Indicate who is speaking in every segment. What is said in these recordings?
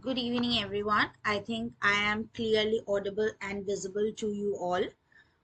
Speaker 1: Good evening, everyone. I think I am clearly audible and visible to you all.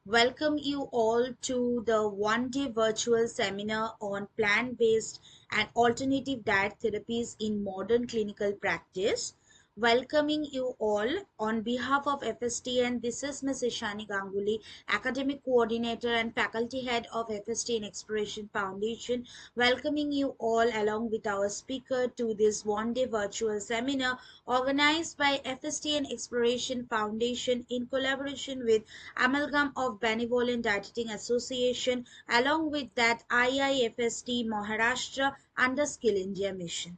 Speaker 1: Welcome you all to the one-day virtual seminar on plant-based and alternative diet therapies in modern clinical practice. Welcoming you all on behalf of FSTN. This is Ms. Ishani Ganguly, Academic Coordinator and Faculty Head of FSTN Exploration Foundation. Welcoming you all along with our speaker to this one-day virtual seminar organized by FSTN Exploration Foundation in collaboration with Amalgam of Benevolent Dietetic Association, along with that IIFST Maharashtra under Skill India Mission.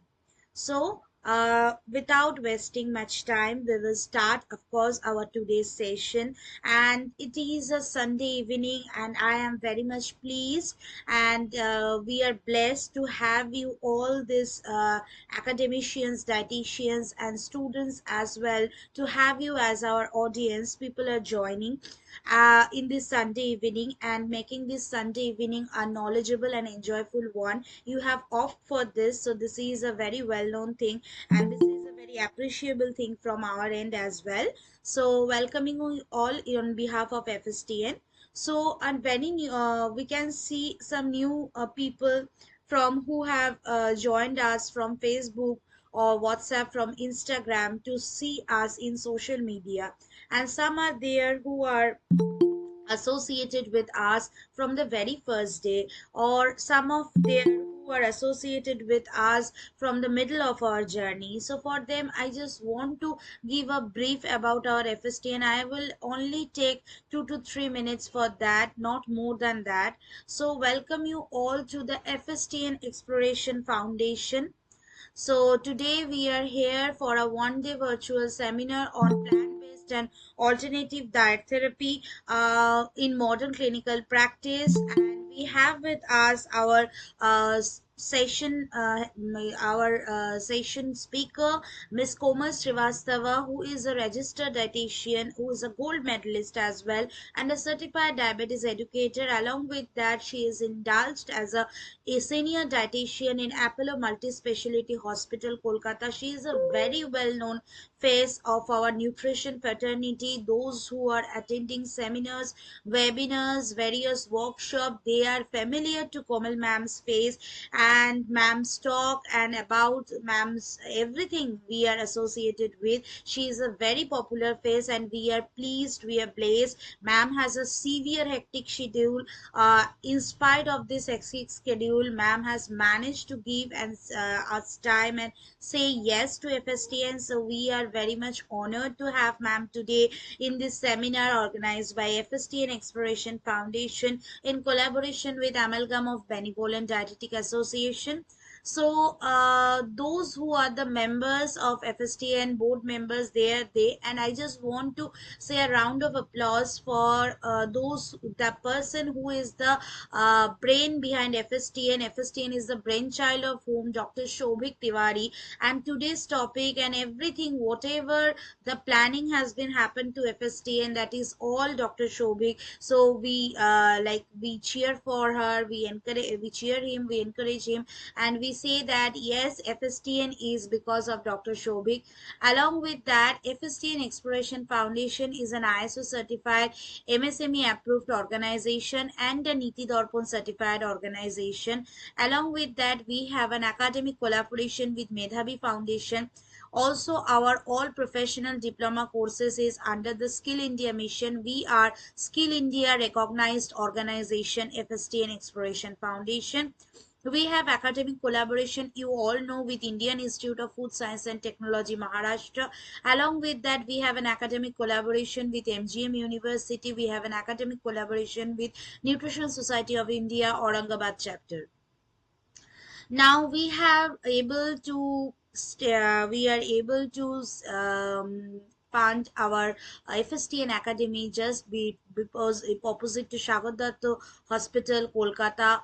Speaker 1: Without wasting much time, we will start, of course, our today's session. And it is a Sunday evening, and I am very much pleased. And we are blessed to have you all, these academicians, dietitians, and students as well, to have you as our audience. People are joining in this Sunday evening and making this Sunday evening a knowledgeable and enjoyable one. You have opted for this, so this is a very well known thing, and this is a very appreciable thing from our end as well. So, welcoming you all on behalf of FSTN. So, and very new, we can see some new people from who have joined us from Facebook or WhatsApp, from Instagram to see us in social media, and some are there who are associated with us from the very first day, or some of them who are associated with us from the middle of our journey. So for them, I just want to give a brief about our FST, and I will only take 2 to 3 minutes for that, not more than that. So welcome you all to the FSTN Exploration Foundation. So today we are here for a one-day virtual seminar on plant-based and alternative diet therapy in modern clinical practice, and we have with us our session speaker, Miss Komal Srivastava, who is a registered dietitian, who is a gold medalist as well, and a certified diabetes educator. Along with that, she is indulged as a senior dietitian in Apollo Multi-Speciality Hospital, Kolkata. She is a very well-known face of our nutrition fraternity. Those who are attending seminars, webinars, various workshops, they are familiar to Komal ma'am's face and ma'am's talk and about ma'am's everything we are associated with. She is a very popular face, and we are pleased, we are blessed. Ma'am has a severe hectic schedule. In spite of this hectic schedule, ma'am has managed to give us time and say yes to FSTN. So we are very much honored to have ma'am today in this seminar organized by FSTN Exploration Foundation in collaboration with Amalgam of Benevolent Dietetic Association. So those who are the members of FSTN board members, they, and I just want to say a round of applause for the person who is the brain behind FSTN. FSTN is the brainchild of whom Dr. Shobhik Tiwari, and today's topic and everything, whatever the planning has been happened to FSTN, that is all Dr. Shobhik. So we cheer for her, we cheer him, we encourage him, and we say that yes, FSTN is because of Dr. Shobhik. Along with that, FSTN Exploration Foundation is an ISO certified MSME approved organization and a Niti Darpan certified organization. Along with that, we have an academic collaboration with Medhavi Foundation. Also, our all professional diploma courses is under the Skill India mission. We are Skill India recognized organization, FSTN Exploration Foundation. We have academic collaboration, you all know, with Indian Institute of Food Science and Technology, Maharashtra. Along with that, we have an academic collaboration with MGM University. We have an academic collaboration with Nutrition Society of India, Aurangabad chapter. Now we are able to fund our FSTN Academy just because opposite to Shagadat Hospital, Kolkata,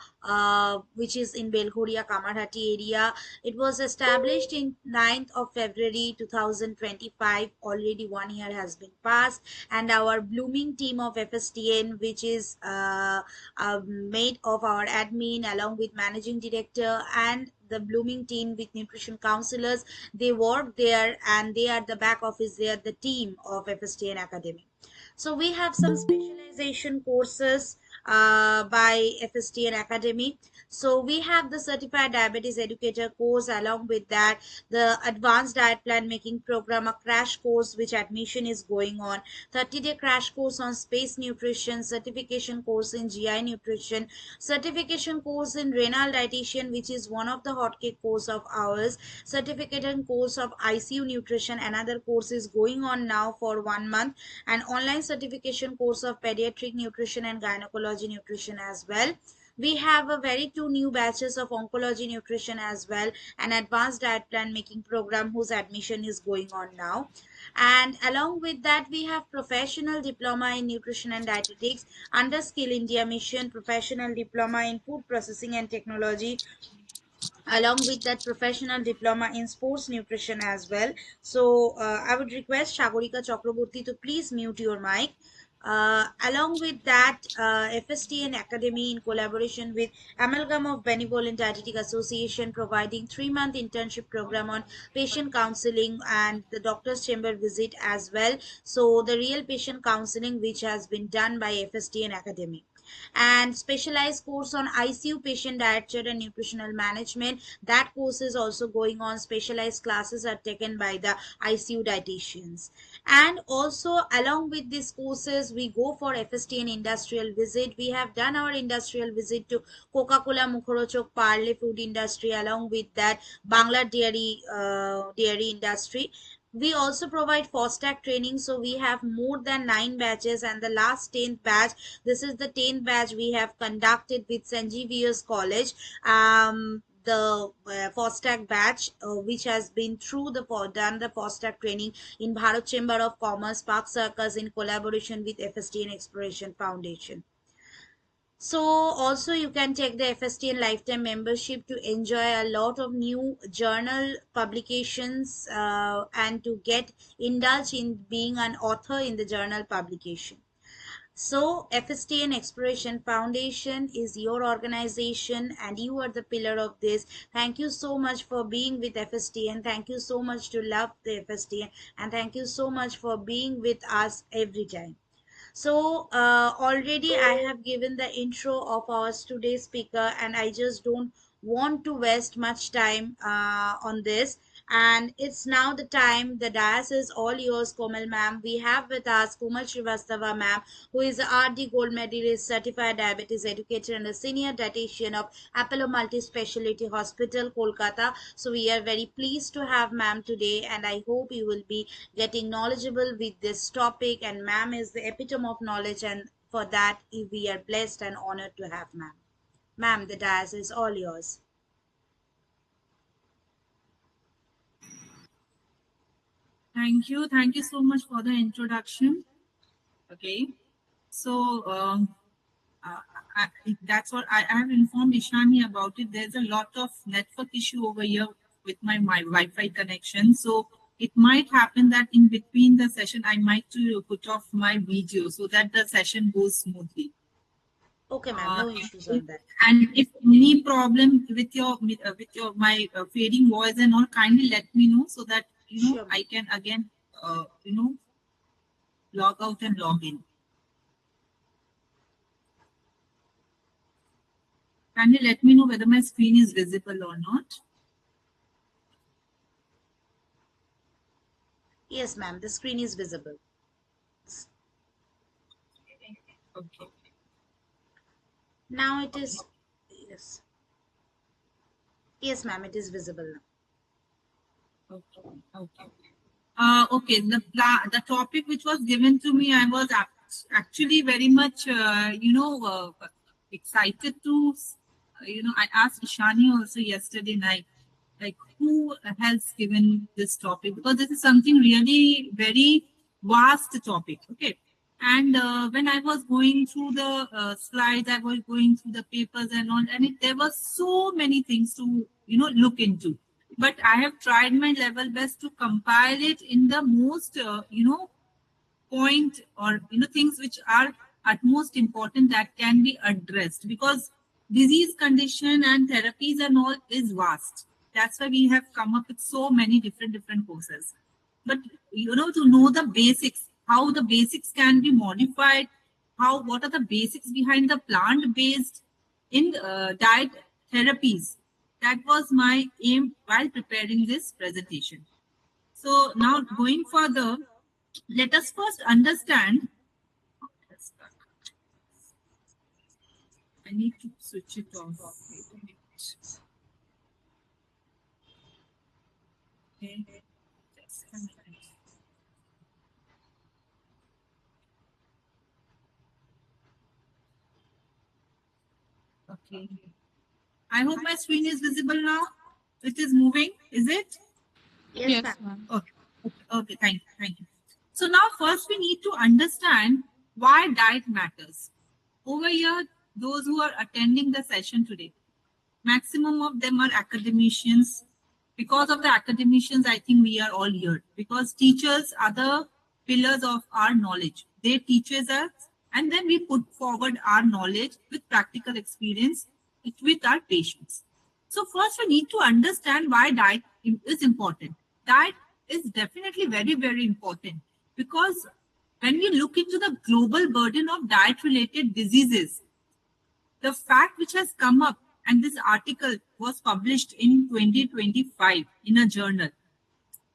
Speaker 1: which is in Belghoria, Kamarhati area. It was established in 9th of February 2025. Already 1 year has been passed, and our blooming team of FSTN, which is made of our admin along with managing director and the blooming teen with nutrition counselors. They work there and they are the back office. They are the team of FSTN Academy. So we have some specialization courses by FSTN Academy. So we have the Certified Diabetes Educator course. Along with that, the Advanced Diet Plan Making Program, a crash course which admission is going on. 30-day crash course on space nutrition, certification course in GI nutrition, certification course in renal dietitian, which is one of the hotcake course of ours, certification course of ICU nutrition, another course is going on now for 1 month, and online certification course of pediatric nutrition and gynecology nutrition as well. We have a very two new batches of oncology nutrition as well, an advanced diet plan making program whose admission is going on now. And along with that, we have professional diploma in nutrition and dietetics under Skill India Mission, professional diploma in food processing and technology, along with that professional diploma in sports nutrition as well. So I would request Shagorika Chakraborty to please mute your mic. Along with that, FSTN Academy in collaboration with Amalgam of Benevolent Dietetic Association providing 3-month internship program on patient counseling and the doctor's chamber visit as well. So the real patient counseling which has been done by FSTN Academy, and specialized course on ICU patient dietary and nutritional management. That course is also going on. Specialized classes are taken by the ICU dietitians. And also along with these courses, we go for FSTN industrial visit. We have done our industrial visit to Coca-Cola, Mukhorochok, Parle food industry, along with that Bangla dairy industry. We also provide FOSTAC training, so we have more than 9 batches, and the last 10th batch, this is the 10th batch we have conducted with Sanjeevius College. The FOSTAC batch, which has been through the done the FOSTAC training in Bharat Chamber of Commerce, Park Circus, in collaboration with FSTN Exploration Foundation. So also you can take the FSTN lifetime membership to enjoy a lot of new journal publications and to get indulge in being an author in the journal publication. So FSTN Exploration Foundation is your organization and you are the pillar of this. Thank you so much for being with FSTN. Thank you so much to love the FSTN, and thank you so much for being with us every time. So already I have given the intro of our today's speaker, and I just don't want to waste much time on this. And it's now the time. The dais is all yours, Komal ma'am. We have with us Komal Srivastava ma'am, who is a RD Gold Medalist, certified diabetes educator, and a senior dietitian of Apollo Multi Speciality Hospital, Kolkata. So we are very pleased to have ma'am today, and I hope you will be getting knowledgeable with this topic. And ma'am is the epitome of knowledge, and for that we are blessed and honored to have ma'am. Ma'am, the dais is all yours.
Speaker 2: Thank you. Thank you so much for the introduction. Okay. So that's what I have informed Ishani about it. There's a lot of network issue over here with my Wi-Fi connection. So it might happen that in between the session, I might to put off my video so that the session goes smoothly.
Speaker 1: Okay, ma'am. No issues on that.
Speaker 2: And if any problem with my fading voice and all, kindly let me know so that
Speaker 1: Sure.
Speaker 2: I can again log out and log in. Kindly let me know whether my screen is visible or not.
Speaker 1: Yes, ma'am. The screen is visible.
Speaker 2: Okay.
Speaker 1: Now it is. Yes. Yes, ma'am. It is visible now.
Speaker 2: Okay. Okay. Okay. The topic which was given to me, I was actually very much excited to. I asked Ishani also yesterday night, like, who has given this topic, because this is something really very vast topic. Okay. And when I was going through the slides, I was going through the papers and all, and there were so many things to look into. But I have tried my level best to compile it in the most point, or things which are at most important that can be addressed, because disease condition and therapies and all is vast. That's why we have come up with so many different courses. But to know the basics, how the basics can be modified, what are the basics behind the plant-based in diet therapies. That was my aim while preparing this presentation. So now going further, let us first understand. I need to switch it off. Wait a minute. Okay. Just a minute. Okay. I hope my screen is visible now. It is moving, is it?
Speaker 1: Yes,
Speaker 3: ma'am.
Speaker 2: Okay. Okay. Thank you. So now first we need to understand why diet matters. Over here, those who are attending the session today, maximum of them are academicians. Because of the academicians, I think we are all here. Because teachers are the pillars of our knowledge. They teach us, and then we put forward our knowledge with practical experience with our patients. So first we need to understand why diet is important. Diet is definitely very important, because when we look into the global burden of diet-related diseases, the fact which has come up, and this article was published in 2025 in a journal,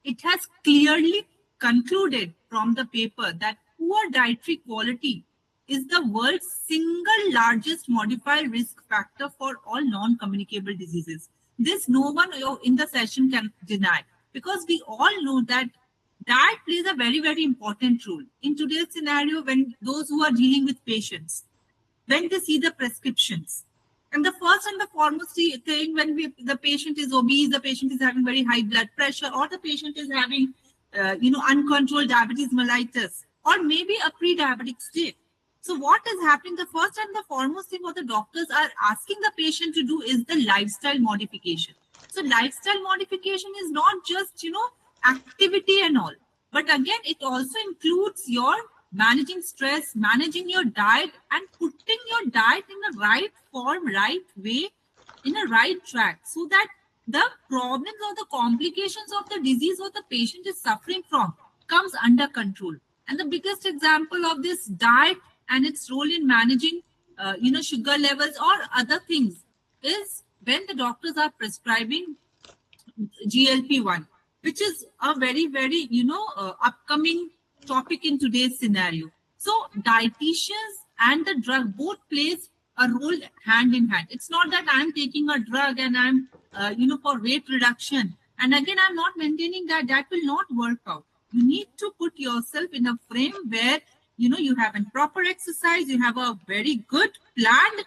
Speaker 2: it has clearly concluded from the paper that poor dietary quality is the world's single largest modified risk factor for all non-communicable diseases. This no one in the session can deny, because we all know that diet plays a very important role. In today's scenario, when those who are dealing with patients, when they see the prescriptions, and the first and the foremost thing, when the patient is obese, the patient is having very high blood pressure, or the patient is having, uncontrolled diabetes mellitus, or maybe a pre-diabetic state. So what is happening? The first and the foremost thing what the doctors are asking the patient to do is the lifestyle modification. So lifestyle modification is not just, activity and all, but again, it also includes your managing stress, managing your diet, and putting your diet in the right form, right way, in a right track, so that the problems or the complications of the disease what the patient is suffering from comes under control. And the biggest example of this diet and its role in managing, sugar levels or other things is when the doctors are prescribing GLP-1, which is a very, upcoming topic in today's scenario. So dietitians and the drug both plays a role hand in hand. It's not that I'm taking a drug and I'm, for weight reduction. And again, I'm not maintaining that. That will not work out. You need to put yourself in a frame where, you have a proper exercise, you have a very good planned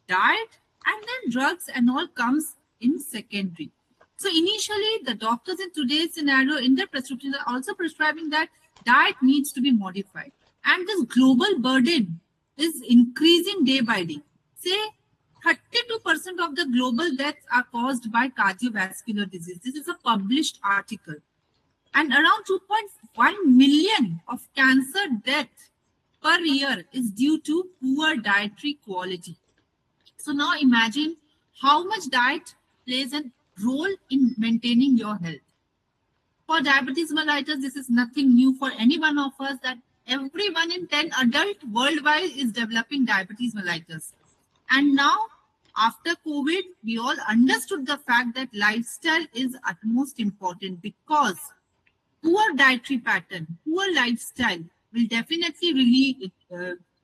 Speaker 2: diet, and then drugs and all comes in secondary. So initially, the doctors in today's scenario, in their prescriptions, are also prescribing that diet needs to be modified. And this global burden is increasing day by day. Say, 32% of the global deaths are caused by cardiovascular disease. This is a published article. And around 2.1 million of cancer deaths per year is due to poor dietary quality. So now imagine how much diet plays a role in maintaining your health. For diabetes mellitus, this is nothing new for any one of us, that every 1 in 10 adult worldwide is developing diabetes mellitus. And now, after COVID, we all understood the fact that lifestyle is utmost important, because poor dietary pattern, poor lifestyle will definitely really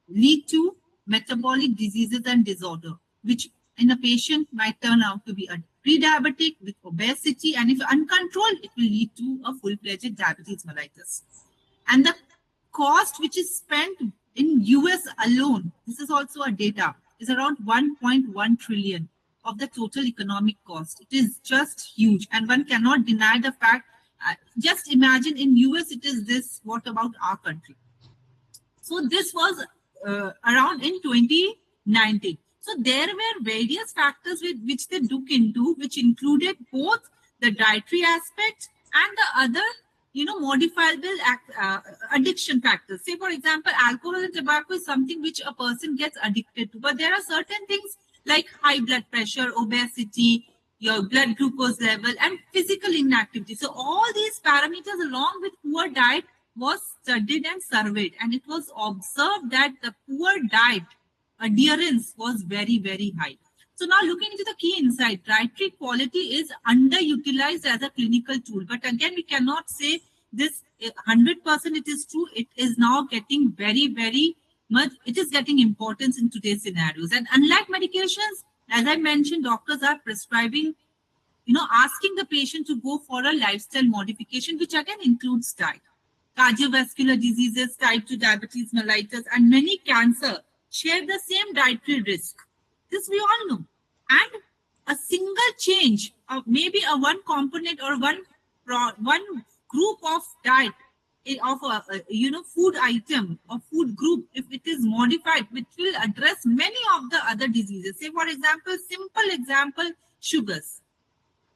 Speaker 2: lead to metabolic diseases and disorder, which in a patient might turn out to be a pre-diabetic with obesity, and if uncontrolled, it will lead to a full-fledged diabetes mellitus. And the cost which is spent in US alone, this is also a data, is around 1.1 trillion of the total economic cost. It is just huge, and one cannot deny the fact. Just imagine in US it is this, what about our country? So this was around in 2019. So there were various factors which they look into, which included both the dietary aspect and the other, modifiable addiction factors. Say, for example, alcohol and tobacco is something which a person gets addicted to, but there are certain things like high blood pressure, obesity, your blood glucose level, and physical inactivity. So all these parameters along with poor diet was studied and surveyed, and it was observed that the poor diet adherence was very, very high. So now looking into the key insight, dietary quality is underutilized as a clinical tool. But again, we cannot say this 100% it is true. It is now getting very, very much, it is getting importance in today's scenarios. And unlike medications, as I mentioned, doctors are prescribing, asking the patient to go for a lifestyle modification, which again includes diet. Cardiovascular diseases, type 2 diabetes mellitus, and many cancer share the same dietary risk. This we all know. And a single change of maybe a one component or one group of diet of a food item or food group, if it is modified, which will address many of the other diseases. Say, for example, simple example, sugars.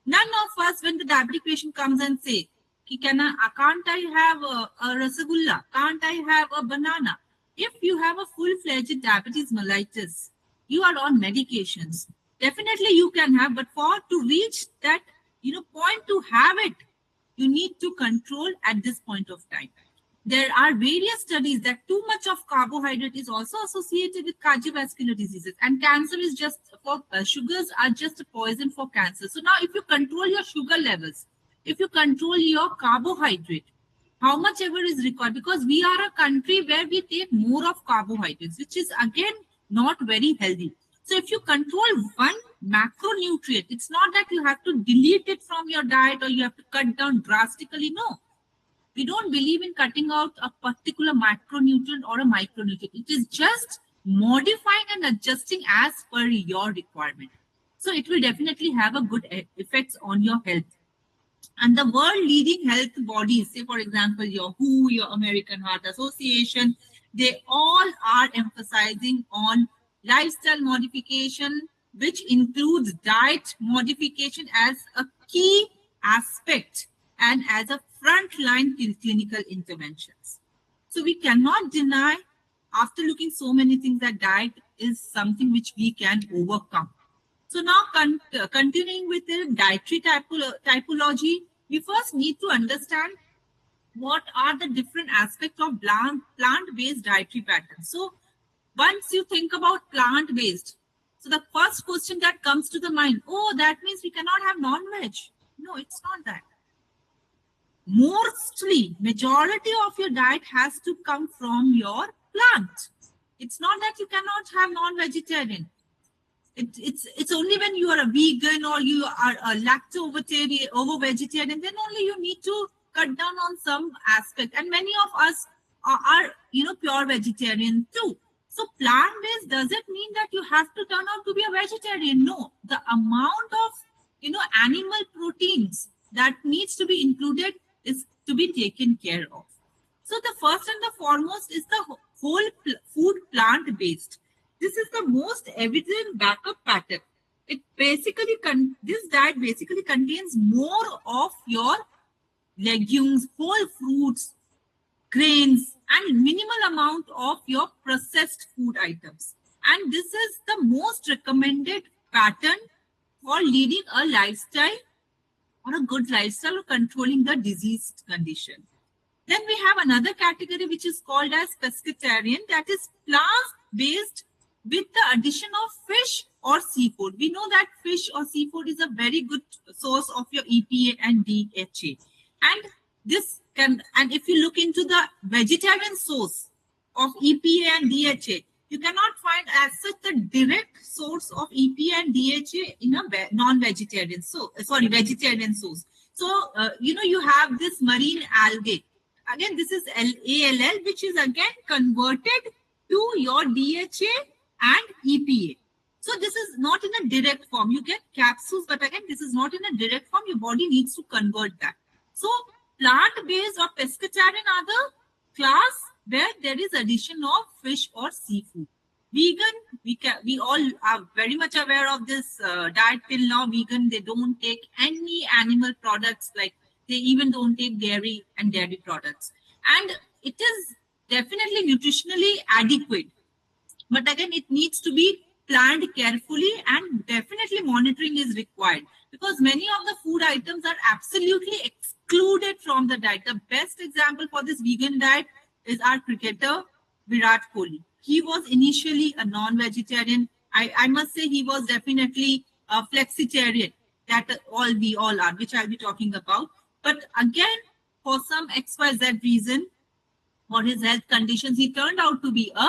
Speaker 2: None of us, when the diabetic patient comes and say, can't I have a rasagulla? Can't I have a banana? If you have a full-fledged diabetes mellitus, you are on medications. Definitely you can have, but to reach that point to have it, you need to control at this point of time. There are various studies that too much of carbohydrate is also associated with cardiovascular diseases, and cancer is just for sugars are just a poison for cancer. So now if you control your sugar levels, if you control your carbohydrate, how much ever is required, because we are a country where we take more of carbohydrates, which is again not very healthy. So if you control one macronutrient, it's not that you have to delete it from your diet or you have to cut down drastically. No, we don't believe in cutting out a particular macronutrient or a micronutrient. It is just modifying and adjusting as per your requirement. So it will definitely have a good effects on your health. And the world leading health bodies, say for example, your WHO, your American Heart Association, they all are emphasizing on lifestyle modification, which includes diet modification as a key aspect and as a frontline clinical interventions. So we cannot deny, after looking so many things, that diet is something which we can overcome. So now continuing with the dietary typology, we first need to understand what are the different aspects of plant-based dietary patterns. So once you think about plant-based, so the first question that comes to the mind, oh, that means we cannot have non-veg. No, it's not that. Mostly, majority of your diet has to come from your plant. It's not that you cannot have non-vegetarian. It's only when you are a vegan or you are a lacto-vegetarian, then only you need to cut down on some aspect. And many of us are pure vegetarian too. So plant-based doesn't mean that you have to turn out to be a vegetarian. No, the amount of animal proteins that needs to be included is to be taken care of. So the first and the foremost is the whole food plant-based. This is the most evident backup pattern. It basically this diet basically contains more of your legumes, whole fruits, grains, and minimal amount of your processed food items. And this is the most recommended pattern for leading a lifestyle or a good lifestyle or controlling the diseased condition. Then we have another category which is called as pescatarian, that is plant-based with the addition of fish or seafood. We know that fish or seafood is a very good source of your EPA and DHA. And if you look into the vegetarian source of EPA and DHA, you cannot find as such the direct source of EPA and DHA in a non-vegetarian vegetarian source. So, you have this marine algae. Again, this is ALL, which is again converted to your DHA and EPA. So this is not in a direct form. You get capsules, but again, this is not in a direct form. Your body needs to convert that. So plant-based or pescatarian are the class where there is addition of fish or seafood. Vegan, we all are very much aware of this diet till now. Vegan, they don't take any animal products, like they even don't take dairy and dairy products. And it is definitely nutritionally adequate. But again, it needs to be planned carefully, and definitely monitoring is required because many of the food items are absolutely excluded from the diet. The best example for this vegan diet is our cricketer Virat Kohli. He was initially a non-vegetarian. I must say he was definitely a flexitarian. That all we all are, which I'll be talking about. But again, for some XYZ reason, for his health conditions, he turned out to be a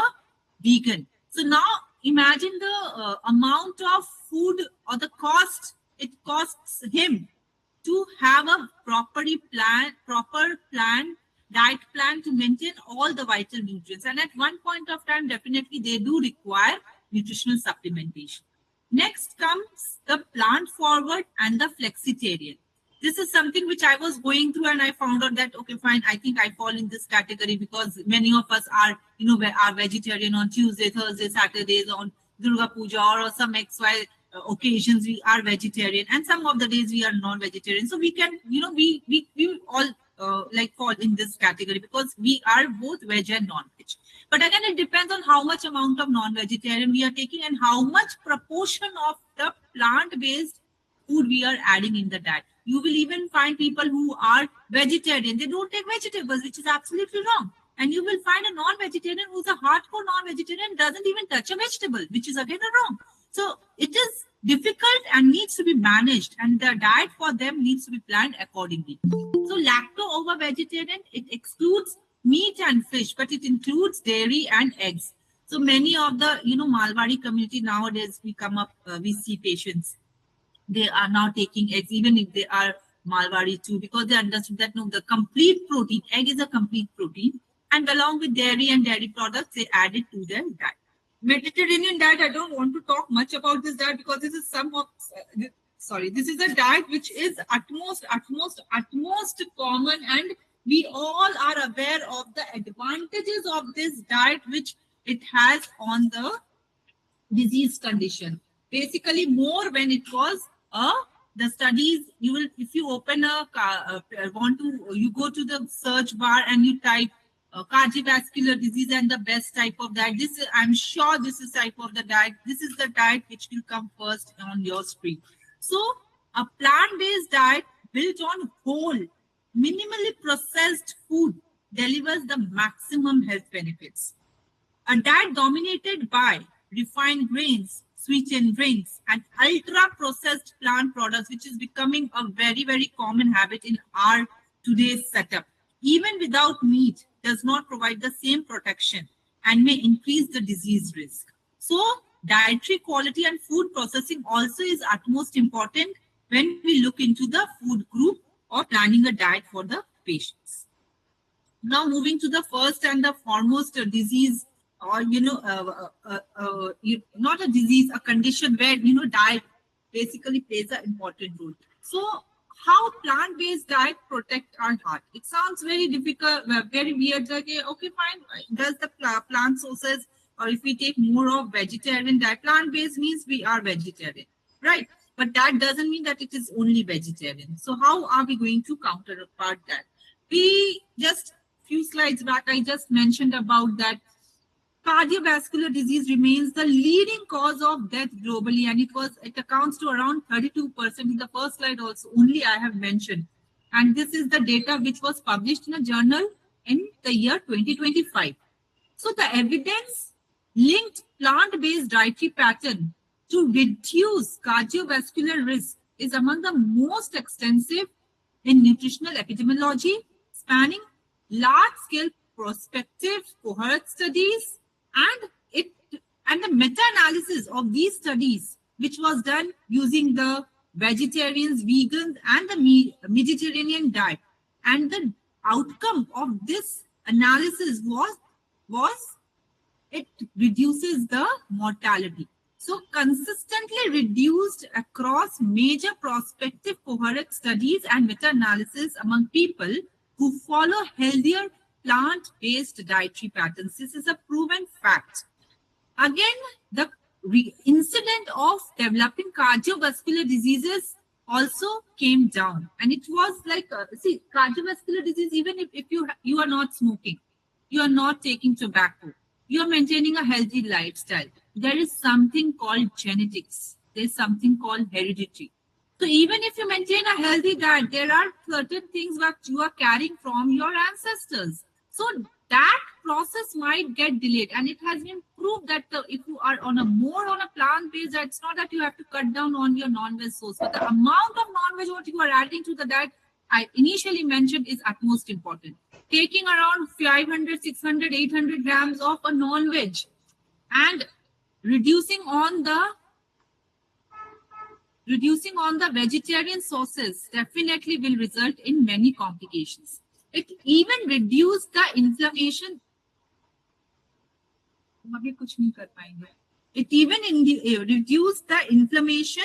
Speaker 2: vegan. So now imagine the amount of food or the cost it costs him to have a proper plan, diet plan to maintain all the vital nutrients. And at one point of time, definitely they do require nutritional supplementation. Next comes the plant forward and the flexitarian. This is something which I was going through and I found out that, okay, fine, I think I fall in this category because many of us are, are vegetarian on Tuesday, Thursday, Saturdays, on Durga Puja or some XY occasions we are vegetarian, and some of the days we are non-vegetarian. So we can, we all like fall in this category because we are both veg and non-veg. But again, it depends on how much amount of non-vegetarian we are taking and how much proportion of the plant-based food we are adding in the diet. You will even find people who are vegetarian, they don't take vegetables, which is absolutely wrong. And you will find a non-vegetarian who's a hardcore non-vegetarian, doesn't even touch a vegetable, which is again wrong. So it is difficult and needs to be managed, and the diet for them needs to be planned accordingly. So lacto over vegetarian, it excludes meat and fish, but it includes dairy and eggs. So many of the, Malwari community nowadays, we see patients, they are now taking eggs, even if they are Malwari too, because they understood that no, the complete protein, egg is a complete protein, and along with dairy and dairy products, they add it to their diet. Mediterranean diet, I don't want to talk much about this diet because this is this is a diet which is utmost common, and we all are aware of the advantages of this diet which it has on the disease condition. Basically, more when it was the studies, you will, if you open you go to the search bar and you type cardiovascular disease and the best type of diet. I'm sure this is type of the diet. This is the diet which will come first on your screen. So a plant-based diet built on whole, minimally processed food delivers the maximum health benefits. A diet dominated by refined grains, sweetened drinks, and ultra-processed plant products, which is becoming a very, very common habit in our today's setup, even without meat, does not provide the same protection and may increase the disease risk. So, dietary quality and food processing also is utmost important when we look into the food group or planning a diet for the patients. Now, moving to the first and the foremost disease, or not a disease, a condition where diet basically plays an important role. So how plant-based diet protect our heart? It sounds very difficult, very weird. Okay, fine. Does the plant sources, or if we take more of vegetarian diet, plant-based means we are vegetarian, right? But that doesn't mean that it is only vegetarian. So how are we going to counterpart that? We just few slides back, I just mentioned about that cardiovascular disease remains the leading cause of death globally, and it accounts to around 32%. In the first slide also only I have mentioned, and this is the data which was published in a journal in the year 2025. So the evidence linked plant-based dietary pattern to reduce cardiovascular risk is among the most extensive in nutritional epidemiology, spanning large-scale prospective cohort studies, and the meta-analysis of these studies, which was done using the vegetarians, vegans, and the Mediterranean diet. And the outcome of this analysis was it reduces the mortality. So consistently reduced across major prospective cohort studies and meta-analysis among people who follow healthier plant-based dietary patterns. This is a proven fact. Again, the incidence of developing cardiovascular diseases also came down. And it was like, cardiovascular disease, even if you are not smoking, you are not taking tobacco, you are maintaining a healthy lifestyle, there is something called genetics. There's something called heredity. So even if you maintain a healthy diet, there are certain things that you are carrying from your ancestors. So that process might get delayed, and it has been proved that if you are on a more on a plant-based diet, it's not that you have to cut down on your non-veg source, but the amount of non-veg what you are adding to the diet, I initially mentioned, is utmost important. Taking around 500, 600, 800 grams of a non-veg and reducing on the vegetarian sources definitely will result in many complications. It even reduce the inflammation. It even reduce the inflammation.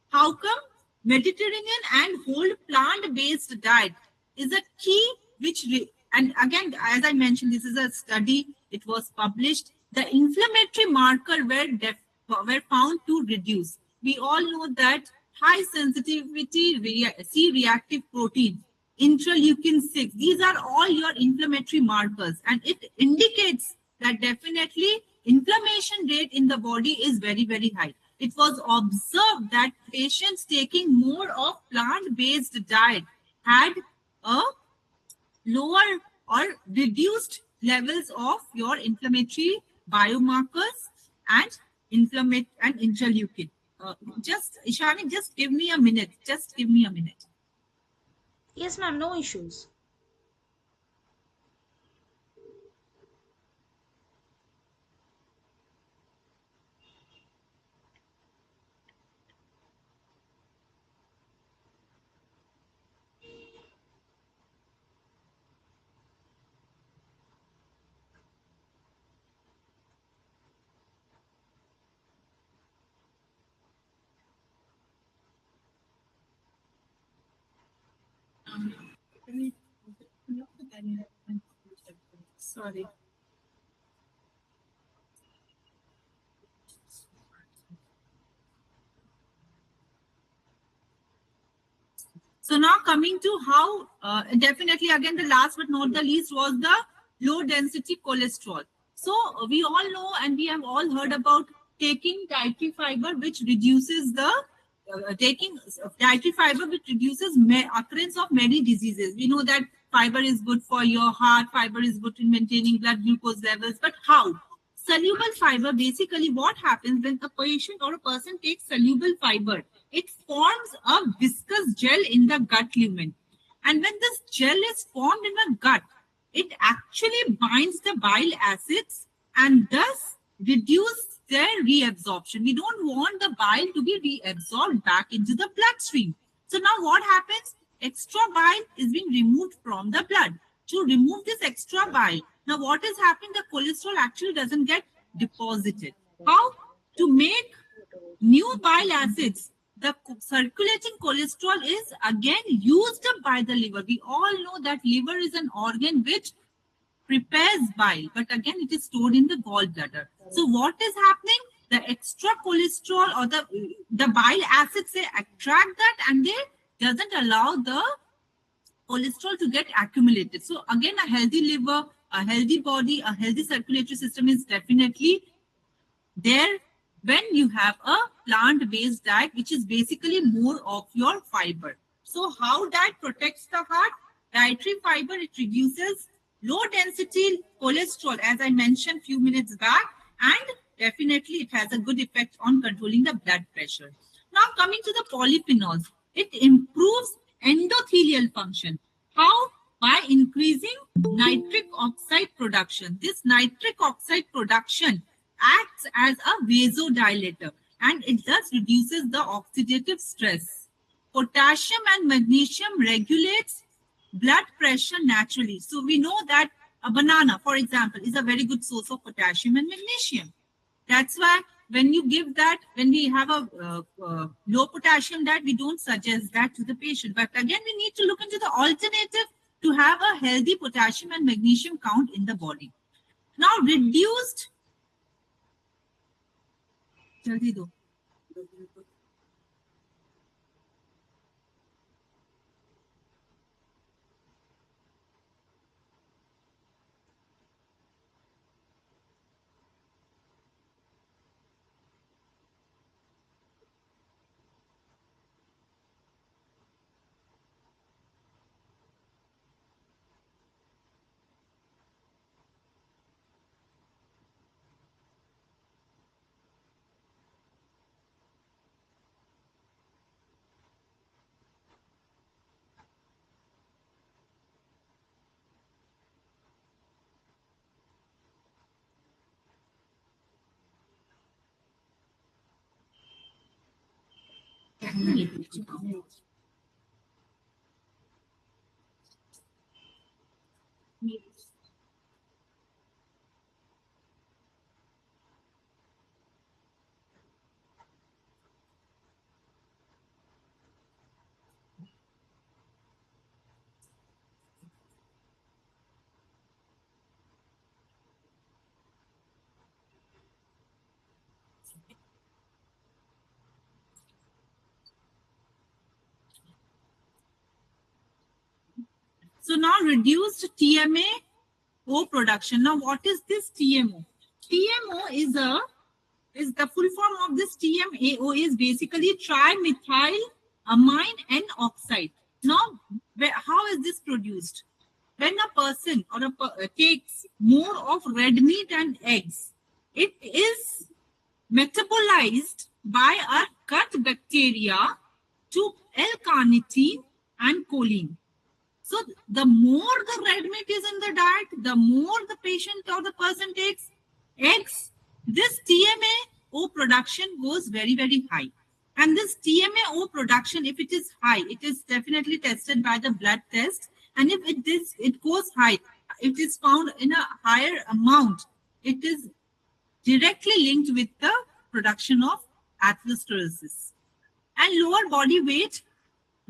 Speaker 2: How come? Mediterranean and whole plant-based diet is a key which, and again, as I mentioned, this is a study, it was published. The inflammatory marker were found to reduce. We all know that high sensitivity C-reactive protein, interleukin 6, these are all your inflammatory markers, and it indicates that definitely inflammation rate in the body is very, very high. It was observed that patients taking more of plant-based diet had a lower or reduced levels of your inflammatory biomarkers and interleukin. Just Ishani, just give me a minute. Just give me a minute.
Speaker 1: Yes, ma'am, no issues.
Speaker 2: Sorry. So now coming to how, definitely again, the last but not the least was the low density cholesterol. So we all know and we have all heard about taking dietary fiber, which reduces the taking dietary fiber, which reduces occurrence of many diseases. We know that fiber is good for your heart, fiber is good in maintaining blood glucose levels, but how? Soluble fiber, basically what happens when a patient or a person takes soluble fiber, it forms a viscous gel in the gut lumen. And when this gel is formed in the gut, it actually binds the bile acids and thus reduce their reabsorption. We don't want the bile to be reabsorbed back into the bloodstream. So now what happens? Extra bile is being removed from the blood. To remove this extra bile, now what is happening? The cholesterol actually doesn't get deposited. How? To make new bile acids, the circulating cholesterol is again used by the liver. We all know that liver is an organ which prepares bile, but again it is stored in the gallbladder. So what is happening? The extra cholesterol or the bile acids, they attract that and they doesn't allow the cholesterol to get accumulated. So again, a healthy liver, a healthy body, a healthy circulatory system is definitely there when you have a plant-based diet, which is basically more of your fiber. So how diet protects the heart? Dietary fiber, it reduces low density cholesterol, as I mentioned few minutes back, and definitely it has a good effect on controlling the blood pressure. Now coming to the polyphenols, it improves endothelial function. How? By increasing nitric oxide production. This nitric oxide production acts as a vasodilator and it thus reduces the oxidative stress. Potassium and magnesium regulates blood pressure naturally. So we know that a banana, for example, is a very good source of potassium and magnesium. That's why when you give that, when we have a low potassium diet, we don't suggest that to the patient. But again, we need to look into the alternative to have a healthy potassium and magnesium count in the body. Now, reduced. जल्दी दो. So now reduced TMAO production. Now what is this TMO? TMO is the full form of this. TMAO is basically trimethyl amine N oxide. Now, how is this produced? When a person or takes more of red meat and eggs, it is metabolized by a gut bacteria to L-carnitine and choline. So the more the red meat is in the diet, the more the patient or the person takes eggs, this TMAO production goes very, very high. And this TMAO production, if it is high, it is definitely tested by the blood test. And if it goes high, it is found in a higher amount, it is directly linked with the production of atherosclerosis. And lower body weight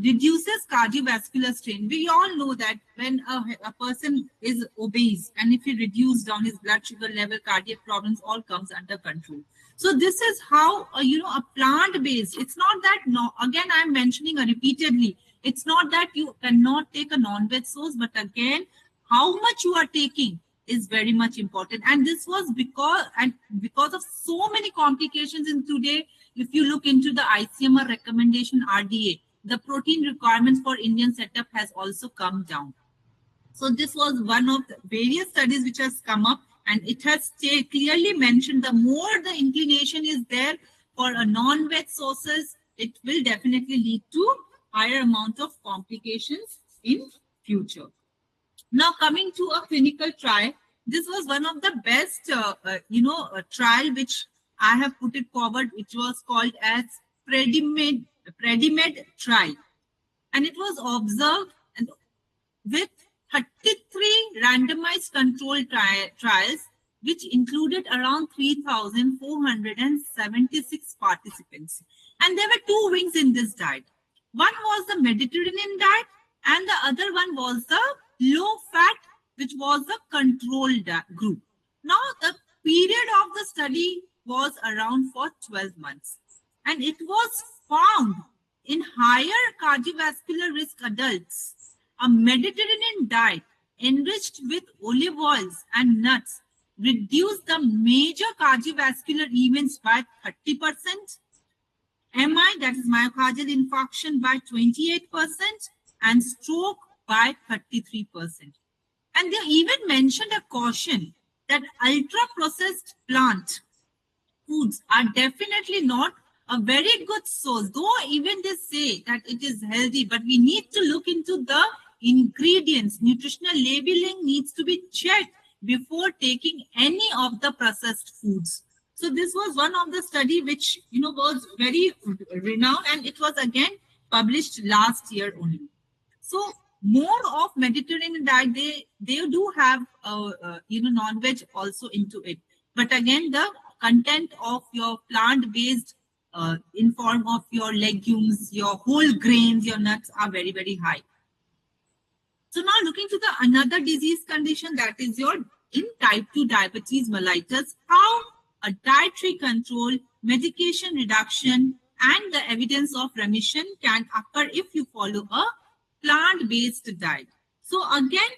Speaker 2: reduces cardiovascular strain. We all know that when a person is obese and if he reduces down his blood sugar level, cardiac problems all comes under control. So this is how a plant-based. It's not that again I'm mentioning repeatedly. It's not that you cannot take a non-veg source, but again, how much you are taking is very much important. And this was because of so many complications in today. If you look into the ICMR recommendation RDA, the protein requirements for Indian setup has also come down. So this was one of the various studies which has come up, and it has clearly mentioned the more the inclination is there for a non-veg sources, it will definitely lead to higher amount of complications in future. Now coming to a clinical trial, this was one of the best, a trial which I have put it forward, which was called as Predimed trial, and it was observed with 33 randomized controlled trials, which included around 3,476 participants. And there were two wings in this diet. One was the Mediterranean diet, and the other one was the low fat, which was the control group. Now, the period of the study was around for 12 months, and it was found in higher cardiovascular risk adults, a Mediterranean diet enriched with olive oils and nuts reduced the major cardiovascular events by 30%, MI, that is myocardial infarction, by 28%, and stroke by 33%. And they even mentioned a caution that ultra-processed plant foods are definitely not a very good source, though even they say that it is healthy, but we need to look into the ingredients. Nutritional labeling needs to be checked before taking any of the processed foods. So this was one of the study which was very renowned, and it was again published last year only. So more of Mediterranean diet, they do have non-veg also into it, but again the content of your plant-based in form of your legumes, your whole grains, your nuts are very, very high. So now looking to the another disease condition, that is your in type 2 diabetes mellitus, how a dietary control, medication reduction, and the evidence of remission can occur if you follow a plant-based diet. So again,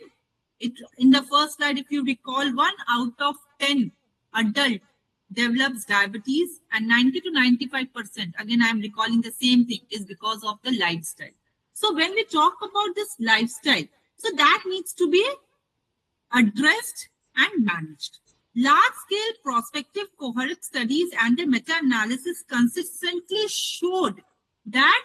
Speaker 2: in the first slide, if you recall, 1 out of 10 adult develops diabetes, and 90 to 95%, again I am recalling the same thing, is because of the lifestyle. So when we talk about this lifestyle, so that needs to be addressed and managed. Large-scale prospective cohort studies and the meta-analysis consistently showed that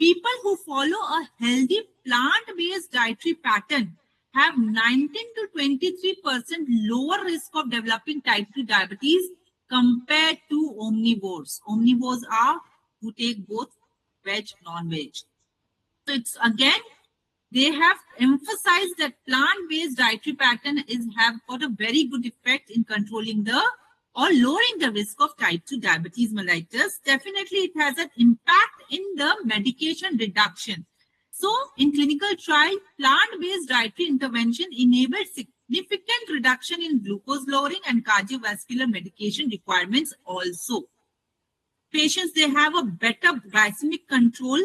Speaker 2: people who follow a healthy plant-based dietary pattern have 19 to 23% lower risk of developing type 2 diabetes compared to omnivores. Omnivores are who take both veg, non-veg. So it's again, they have emphasized that plant-based dietary pattern have got a very good effect in controlling the or lowering the risk of type 2 diabetes mellitus. Definitely, it has an impact in the medication reduction. So, in clinical trial, plant-based dietary intervention enabled significant reduction in glucose lowering and cardiovascular medication requirements also. Patients, they have a better glycemic control,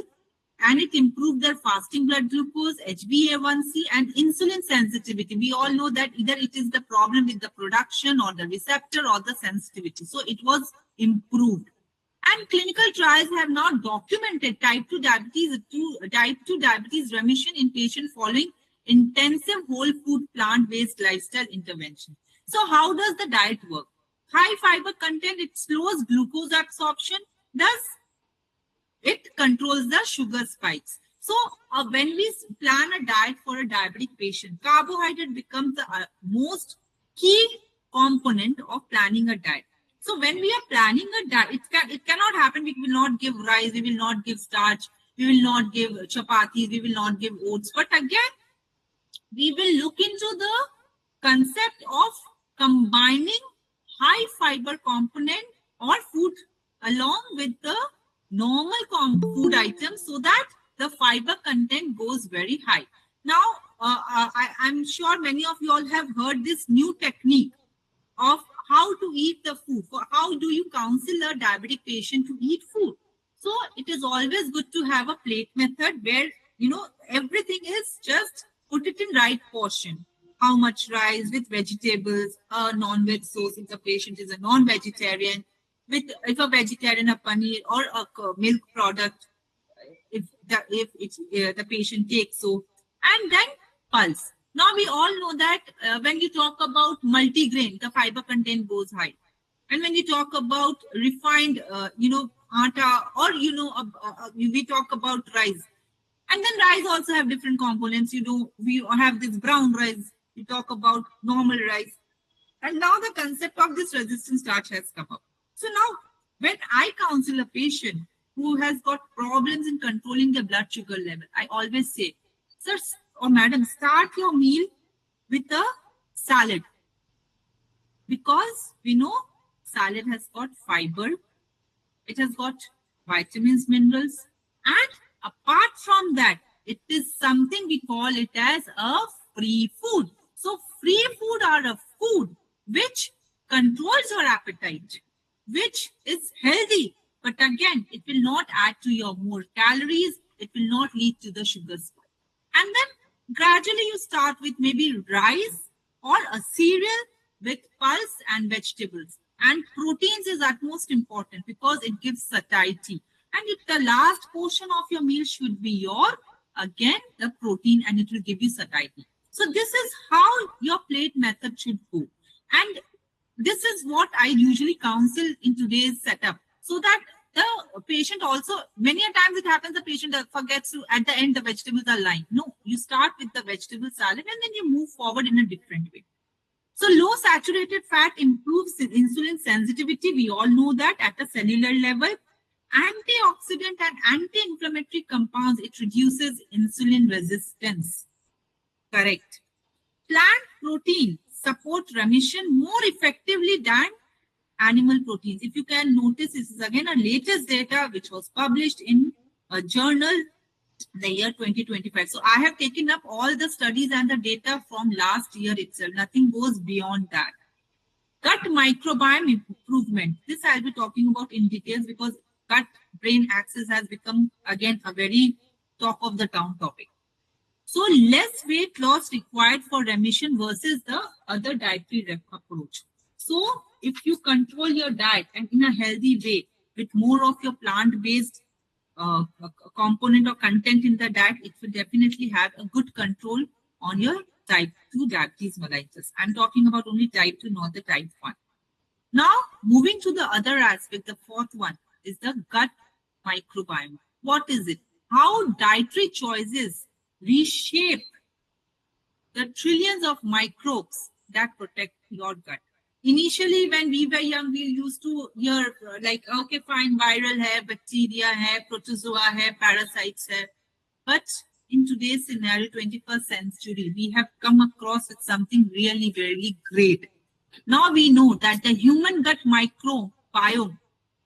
Speaker 2: and it improved their fasting blood glucose, HbA1c, and insulin sensitivity. We all know that either it is the problem with the production or the receptor or the sensitivity. So it was improved. And clinical trials have now documented type 2 diabetes remission in patients following intensive whole food plant-based lifestyle intervention. So how does the diet work? High fiber content, it slows glucose absorption, thus it controls the sugar spikes. So when we plan a diet for a diabetic patient, carbohydrate becomes the most key component of planning a diet. So when we are planning a diet, it cannot happen. We will not give rice, we will not give starch, we will not give chapatis, we will not give oats. But again, we will look into the concept of combining high fiber component or food along with the normal food items so that the fiber content goes very high. Now, I'm sure many of you all have heard this new technique of how to eat the food. How do you counsel a diabetic patient to eat food? So it is always good to have a plate method where, everything is just put it in right portion. How much rice with vegetables, a non-veg source if the patient is a non-vegetarian, if a vegetarian, a paneer or a milk product, if the patient takes so, and then pulse. Now we all know that when we talk about multigrain, the fiber content goes high, and when we talk about refined, atta, or we talk about rice, and then rice also have different components. We have this brown rice. We talk about normal rice, and now the concept of this resistant starch has come up. So now, when I counsel a patient who has got problems in controlling the blood sugar level, I always say, sir or madam, start your meal with a salad. Because we know salad has got fiber, it has got vitamins, minerals, and apart from that, it is something we call it as a free food. So free food are a food which controls your appetite, which is healthy, but again, it will not add to your more calories, it will not lead to the sugar spike. And then gradually you start with maybe rice or a cereal with pulse and vegetables. And proteins is utmost important because it gives satiety. And if the last portion of your meal should be again, the protein, and it will give you satiety. So this is how your plate method should go. And this is what I usually counsel in today's setup, so that the patient also, many a times it happens the patient forgets to, at the end, the vegetables are lying. No, you start with the vegetable salad and then you move forward in a different way. So low saturated fat improves insulin sensitivity. We all know that at a cellular level. Antioxidant and anti-inflammatory compounds, it reduces insulin resistance. Correct. Plant protein support remission more effectively than animal proteins. If you can notice, this is again a latest data which was published in a journal the year 2025. So I have taken up all the studies and the data from last year itself. Nothing goes beyond that. Gut microbiome improvement. This I'll be talking about in details because gut-brain axis has become again a very top of the town topic. So less weight loss required for remission versus the other dietary approach. So if you control your diet and in a healthy way with more of your plant-based component or content in the diet, it will definitely have a good control on your type 2 diabetes mellitus. I'm talking about only type 2, not the type 1. Now, moving to the other aspect, the fourth one is the gut microbiome. What is it? How dietary choices reshape the trillions of microbes that protect your gut. initially when we were young, we used to hear like, okay, fine, viral hai, bacteria hai, protozoa hai, parasites hai. But in today's scenario, 21st century, we have come across with something really, really great. Now we know that the human gut microbiome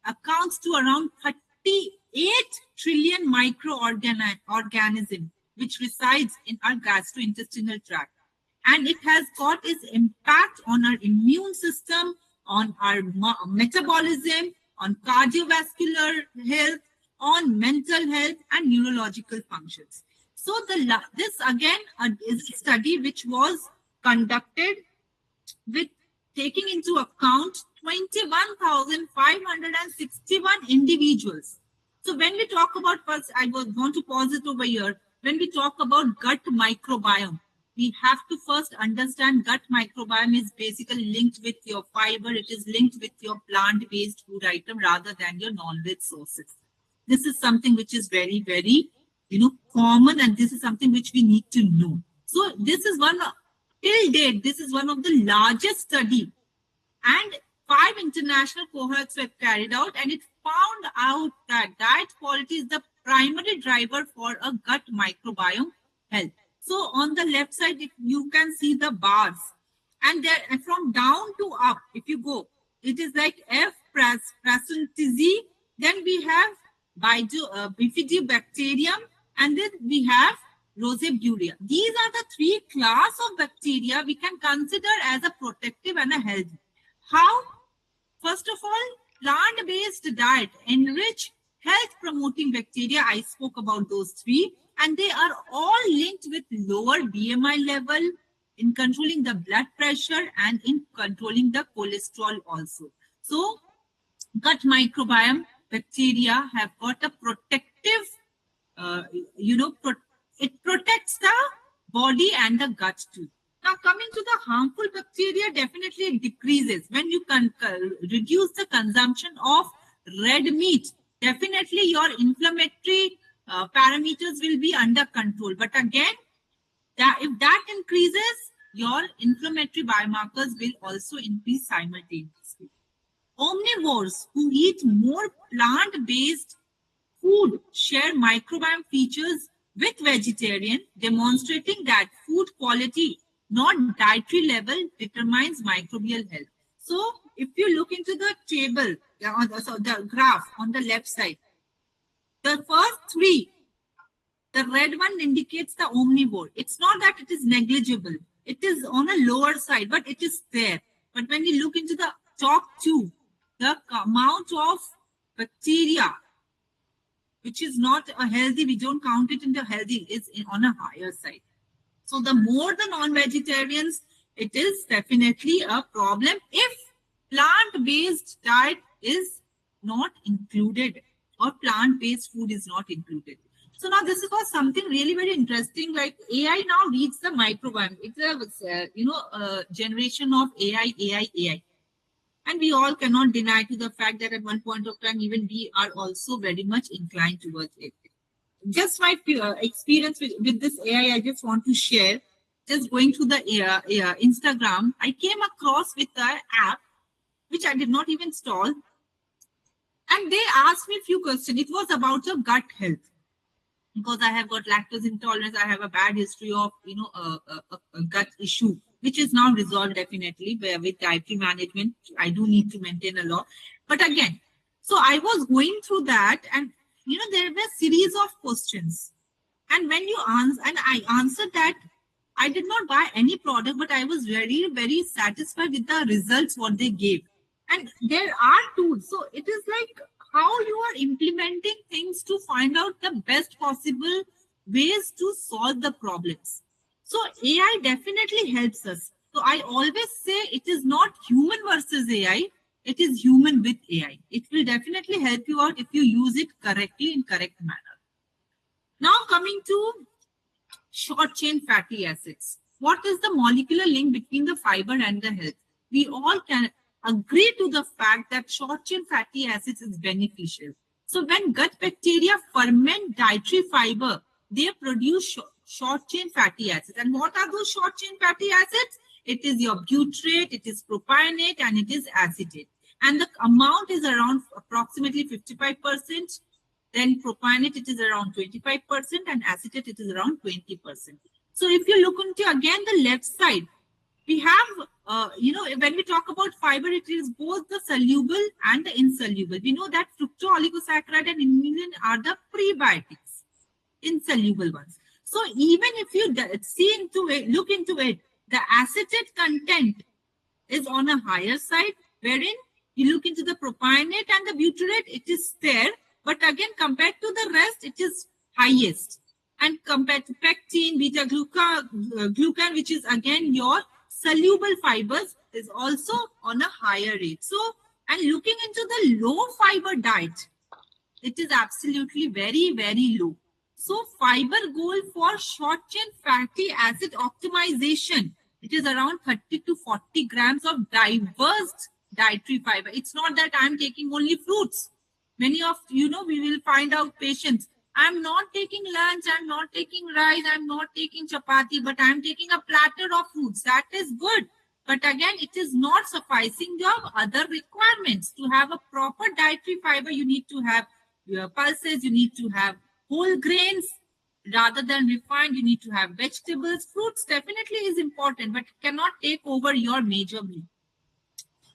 Speaker 2: accounts to around 38 trillion microorganisms which resides in our gastrointestinal tract. And it has got its impact on our immune system, on our metabolism, on cardiovascular health, on mental health and neurological functions. So this again is a study which was conducted with taking into account 21,561 individuals. So when we talk about, first, I want to pause it over here. When we talk about gut microbiome, we have to first understand gut microbiome is basically linked with your fiber. It is linked with your plant-based food item rather than your non-veg sources. This is something which is very, very, common, and this is something which we need to know. So this is one, till date, this is one of the largest study, and 5 international cohorts were carried out, and it found out that diet quality is the primary driver for a gut microbiome health. So on the left side, if you can see the bars, and there, and from down to up, if you go, it is like F. prasuntizi, then we have bifidobacterium, and then we have Rosebeuria. These are the 3 class of bacteria we can consider as a protective and a healthy. How? First of all, plant-based diet enrich health-promoting bacteria. I spoke about those 3, and they are all linked with lower BMI level, in controlling the blood pressure and in controlling the cholesterol also. So, gut microbiome bacteria have got a protective, it protects the body and the gut too. Now, coming to the harmful bacteria, definitely it decreases when you can reduce the consumption of red meat. Definitely your inflammatory parameters will be under control. But again, if that increases, your inflammatory biomarkers will also increase simultaneously. Omnivores who eat more plant-based food share microbiome features with vegetarian, demonstrating that food quality, not dietary level, determines microbial health. So, if you look into the table, the graph on the left side, the first 3, the red one indicates the omnivore. It's not that it is negligible. It is on a lower side, but it is there. But when you look into the top 2, the amount of bacteria which is not a healthy, we don't count it in the healthy, is on a higher side. So the more the non-vegetarians, it is definitely a problem if plant-based diet is not included or plant-based food is not included. So now this was something really very interesting, like AI now reads the microbiome. It's a, generation of AI. And we all cannot deny to the fact that at one point of time, even we are also very much inclined towards it. Just my experience with this AI, I just want to share. Just going through the Instagram, I came across with an app, which I did not even install. And they asked me a few questions. It was about your gut health. Because I have got lactose intolerance, I have a bad history of, a gut issue, which is now resolved definitely with dietary management. I do need to maintain a lot. But again, so I was going through that, and, there were a series of questions. And when you answer, and I answered that, I did not buy any product, but I was very, very satisfied with the results, what they gave. And there are tools. So it is like how you are implementing things to find out the best possible ways to solve the problems. So AI definitely helps us. So I always say it is not human versus AI. It is human with AI. It will definitely help you out if you use it correctly in correct manner. Now coming to short chain fatty acids. What is the molecular link between the fiber and the health? We all can agree to the fact that short chain fatty acids is beneficial. So when gut bacteria ferment dietary fiber, they produce short chain fatty acids. And what are those short chain fatty acids? It is your butyrate, it is propionate, and it is acetate. And the amount is around approximately 55%. Then propionate, it is around 25%, and acetate, it is around 20%. So if you look into again the left side, we have, when we talk about fiber, it is both the soluble and the insoluble. We know that fructooligosaccharides and inulin are the prebiotics, insoluble ones. So even if you see into it, look into it, the acetate content is on a higher side, wherein you look into the propionate and the butyrate, it is there, but again, compared to the rest, it is highest. And compared to pectin, beta-glucan, which is again your soluble fibers, is also on a higher rate. So, and looking into the low fiber diet, it is absolutely very, very low. So, fiber goal for short chain fatty acid optimization, it is around 30 to 40 grams of diverse dietary fiber. It's not that I'm taking only fruits. Many of we will find out patients, I'm not taking lunch, I'm not taking rice, I'm not taking chapati, but I'm taking a platter of fruits. That is good. But again, it is not sufficing your other requirements. To have a proper dietary fiber, you need to have your pulses, you need to have whole grains rather than refined, you need to have vegetables. Fruits definitely is important, but it cannot take over your major meal.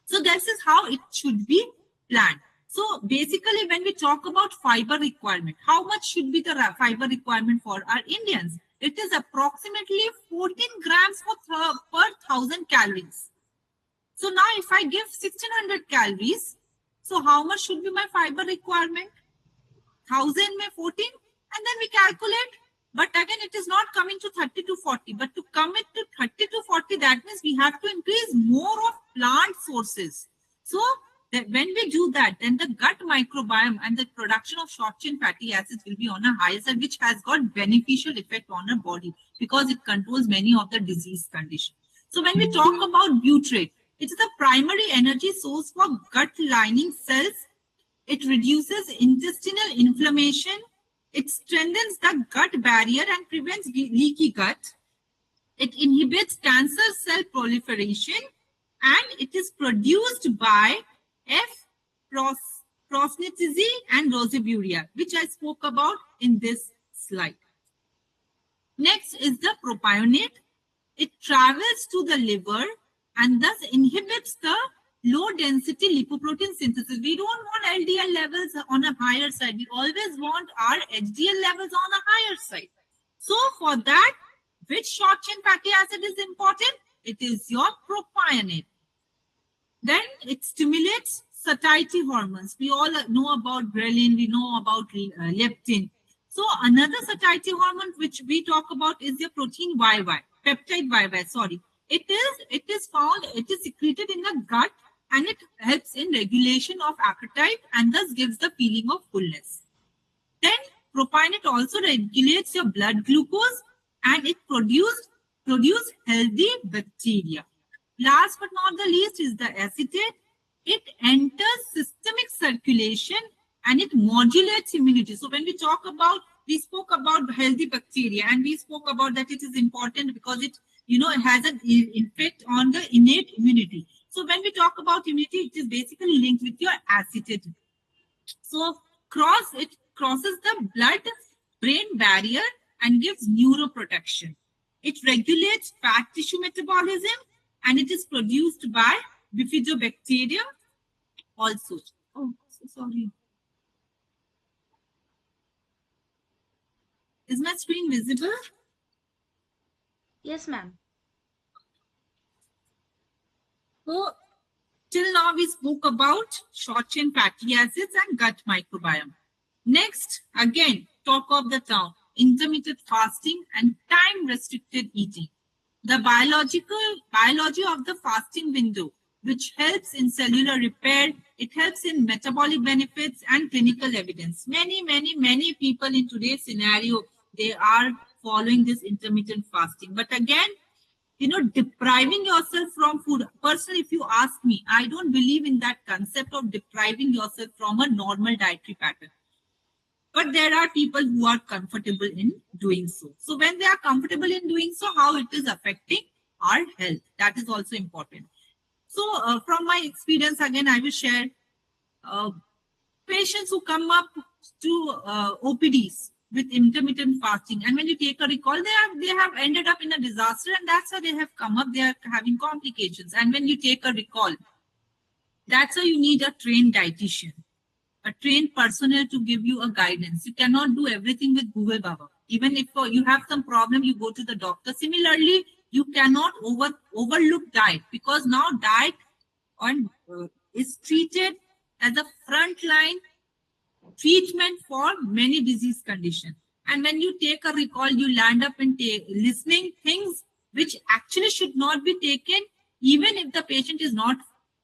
Speaker 2: So this is how it should be planned. So basically, when we talk about fiber requirement, how much should be the fiber requirement for our Indians? It is approximately 14 grams per 1000 calories. So now if I give 1600 calories, so how much should be my fiber requirement? 1000 may 14, and then we calculate. But again, it is not coming to 30 to 40. But to come it to 30 to 40, that means we have to increase more of plant sources. So that when we do that, then the gut microbiome and the production of short chain fatty acids will be on a higher side, which has got beneficial effect on our body because it controls many of the disease conditions. So when we talk about butyrate, it is the primary energy source for gut lining cells. It reduces intestinal inflammation. It strengthens the gut barrier and prevents leaky gut. It inhibits cancer cell proliferation, and it is produced by F-prosnitidine and rosaburia, which I spoke about in this slide. Next is the propionate. It travels to the liver and thus inhibits the low density lipoprotein synthesis. We don't want LDL levels on a higher side. We always want our HDL levels on a higher side. So for that, which short chain fatty acid is important? It is your propionate. Then it stimulates satiety hormones. We all know about ghrelin, we know about leptin. So another satiety hormone which we talk about is your protein YY, peptide YY, sorry. It is found, it is secreted in the gut, and it helps in regulation of appetite and thus gives the feeling of fullness. Then propionate also regulates your blood glucose, and it produce healthy bacteria. Last but not the least is the acetate. It enters systemic circulation and it modulates immunity. So when we spoke about healthy bacteria, and we spoke about that it is important because it has an effect on the innate immunity. So when we talk about immunity, it is basically linked with your acetate. So it crosses the blood-brain barrier and gives neuroprotection. It regulates fat tissue metabolism, and it is produced by bifidobacteria also. Oh, so sorry. Is my screen visible?
Speaker 1: Yes, ma'am.
Speaker 2: So till now we spoke about short chain fatty acids and gut microbiome. Next, again, talk of the town, intermittent fasting and time restricted eating. The biology of the fasting window, which helps in cellular repair, it helps in metabolic benefits and clinical evidence. Many people in today's scenario, they are following this intermittent fasting. But again, depriving yourself from food. Personally, if you ask me, I don't believe in that concept of depriving yourself from a normal dietary pattern. But there are people who are comfortable in doing so. So when they are comfortable in doing so, how it is affecting our health. That is also important. So from my experience, again, I will share uh, patients who come up to OPDs with intermittent fasting, and when you take a recall, they have ended up in a disaster, and that's how they have come up. They are having complications, and when you take a recall, that's why you need a trained dietitian, a trained personnel to give you a guidance. You cannot do everything with Google Baba. Even if you have some problem, you go to the doctor. Similarly, you cannot overlook diet, because now diet on is treated as a frontline treatment for many disease conditions. And when you take a recall, you land up in listening things which actually should not be taken, even if the patient is not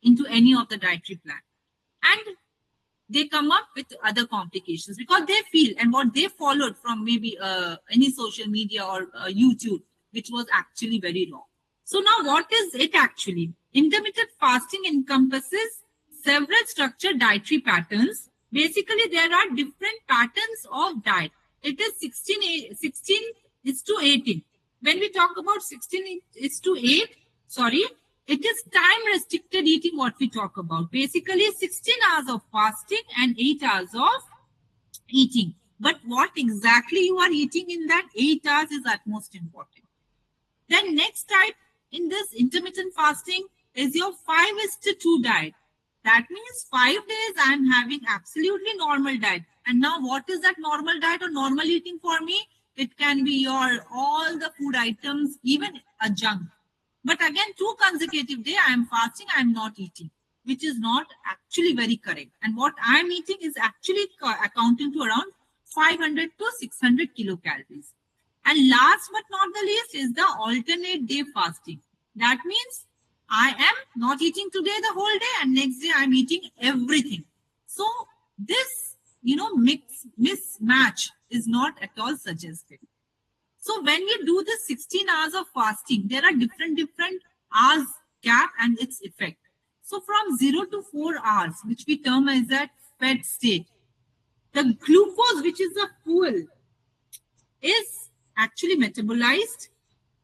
Speaker 2: into any of the dietary plan. And they come up with other complications because they feel, and what they followed from maybe any social media or YouTube, which was actually very wrong. So now what is it actually? Intermittent fasting encompasses several structured dietary patterns. Basically, there are different patterns of diet. It is 16 is to 18. When we talk about 16 is to 8, sorry, it is time restricted eating what we talk about. Basically, 16 hours of fasting and 8 hours of eating. But what exactly you are eating in that 8 hours is at most important. Then next type in this intermittent fasting is your 5:2 diet. That means 5 days I am having absolutely normal diet. And now what is that normal diet or normal eating for me? It can be your all the food items, even a junk. But again, 2 consecutive days I am fasting, I am not eating, which is not actually very correct. And what I am eating is actually accounting to around 500 to 600 kilocalories. And last but not the least is the alternate day fasting. That means I am not eating today the whole day, and next day I'm eating everything. So this, mismatch is not at all suggested. So when we do the 16 hours of fasting, there are different hours gap and its effect. So from 0 to 4 hours, which we term as that fed state, the glucose, which is the fuel, is actually metabolized,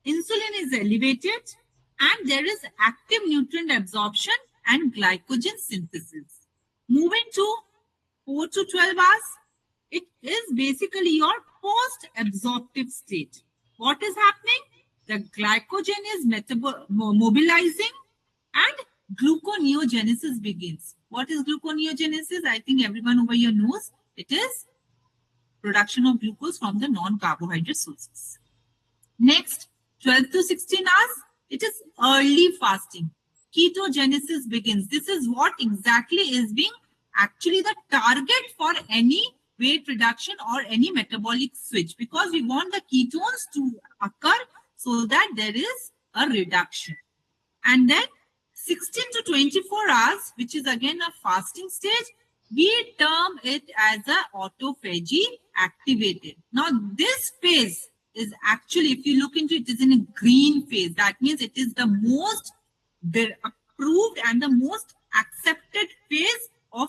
Speaker 2: insulin is elevated, and there is active nutrient absorption and glycogen synthesis. Moving to 4 to 12 hours, it is basically your post-absorptive state. What is happening? The glycogen is mobilizing and gluconeogenesis begins. What is gluconeogenesis? I think everyone over here knows. It is production of glucose from the non-carbohydrate sources. Next, 12 to 16 hours, it is early fasting. Ketogenesis begins. This is what exactly is being actually the target for any weight reduction or any metabolic switch, because we want the ketones to occur so that there is a reduction. And then 16 to 24 hours, which is again a fasting stage, we term it as a autophagy activated. Now this phase is actually, if you look into it, is in a green phase. That means it is the most approved and the most accepted phase of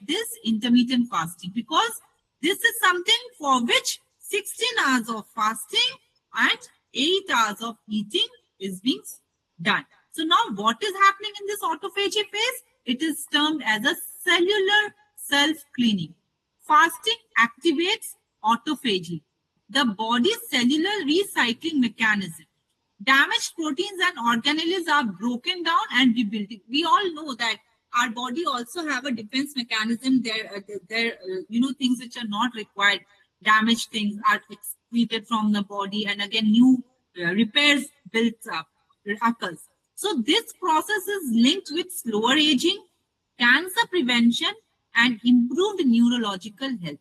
Speaker 2: this intermittent fasting, because this is something for which 16 hours of fasting and 8 hours of eating is being done. So now what is happening in this autophagy phase? It is termed as a cellular self-cleaning. Fasting activates autophagy, the body's cellular recycling mechanism. Damaged proteins and organelles are broken down and rebuilt. We all know that our body also have a defense mechanism. There, things which are not required, damaged things are excreted from the body, and again, new repairs built up, occurs. So this process is linked with slower aging, cancer prevention, and improved neurological health.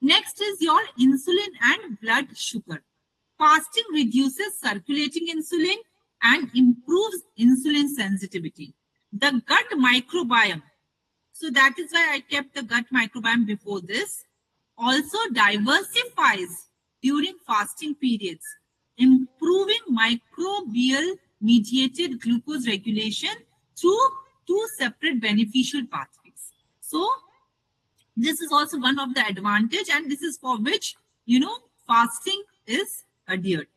Speaker 2: Next is your insulin and blood sugar. Fasting reduces circulating insulin and improves insulin sensitivity. The gut microbiome, so that is why I kept the gut microbiome before this, also diversifies during fasting periods, improving microbial mediated glucose regulation through 2 separate beneficial pathways. So this is also one of the advantage, and this is for which, fasting is adhered.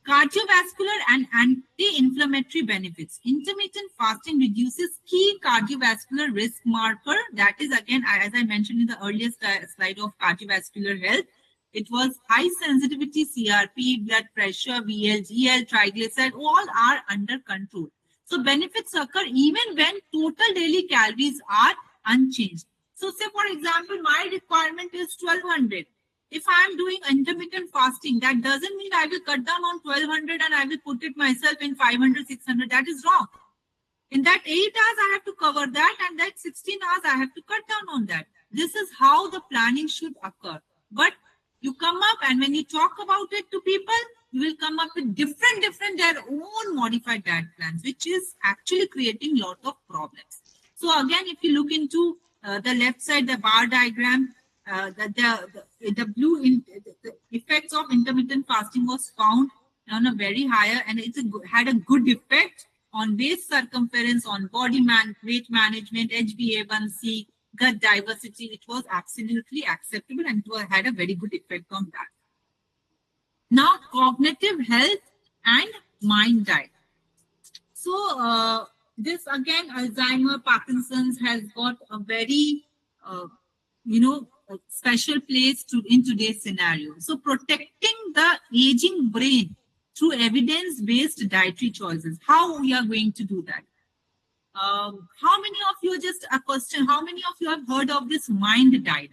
Speaker 2: Cardiovascular and anti-inflammatory benefits. Intermittent fasting reduces key cardiovascular risk marker. That is, again, as I mentioned in the earlier slide of cardiovascular health, it was high sensitivity CRP, blood pressure, VLDL, triglyceride, all are under control. So benefits occur even when total daily calories are unchanged. So say, for example, my requirement is 1200. If I am doing intermittent fasting, that doesn't mean I will cut down on 1200 and I will put it myself in 500, 600. That is wrong. In that 8 hours, I have to cover that, and that 16 hours, I have to cut down on that. This is how the planning should occur. But you come up, and when you talk about it to people, you will come up with different their own modified diet plans, which is actually creating a lot of problems. So again, if you look into the left side, the bar diagram, the blue the effects of intermittent fasting was found on a very higher, and it had a good effect on waist circumference, on body weight management, HbA1c, gut diversity. It was absolutely acceptable, and it had a very good effect on that. Now, cognitive health and mind diet. So this again, Alzheimer, Parkinson's has got a very special place in today's scenario. So protecting the aging brain through evidence-based dietary choices. How we are going to do that? How many of you, just a question, how many of you have heard of this mind diet?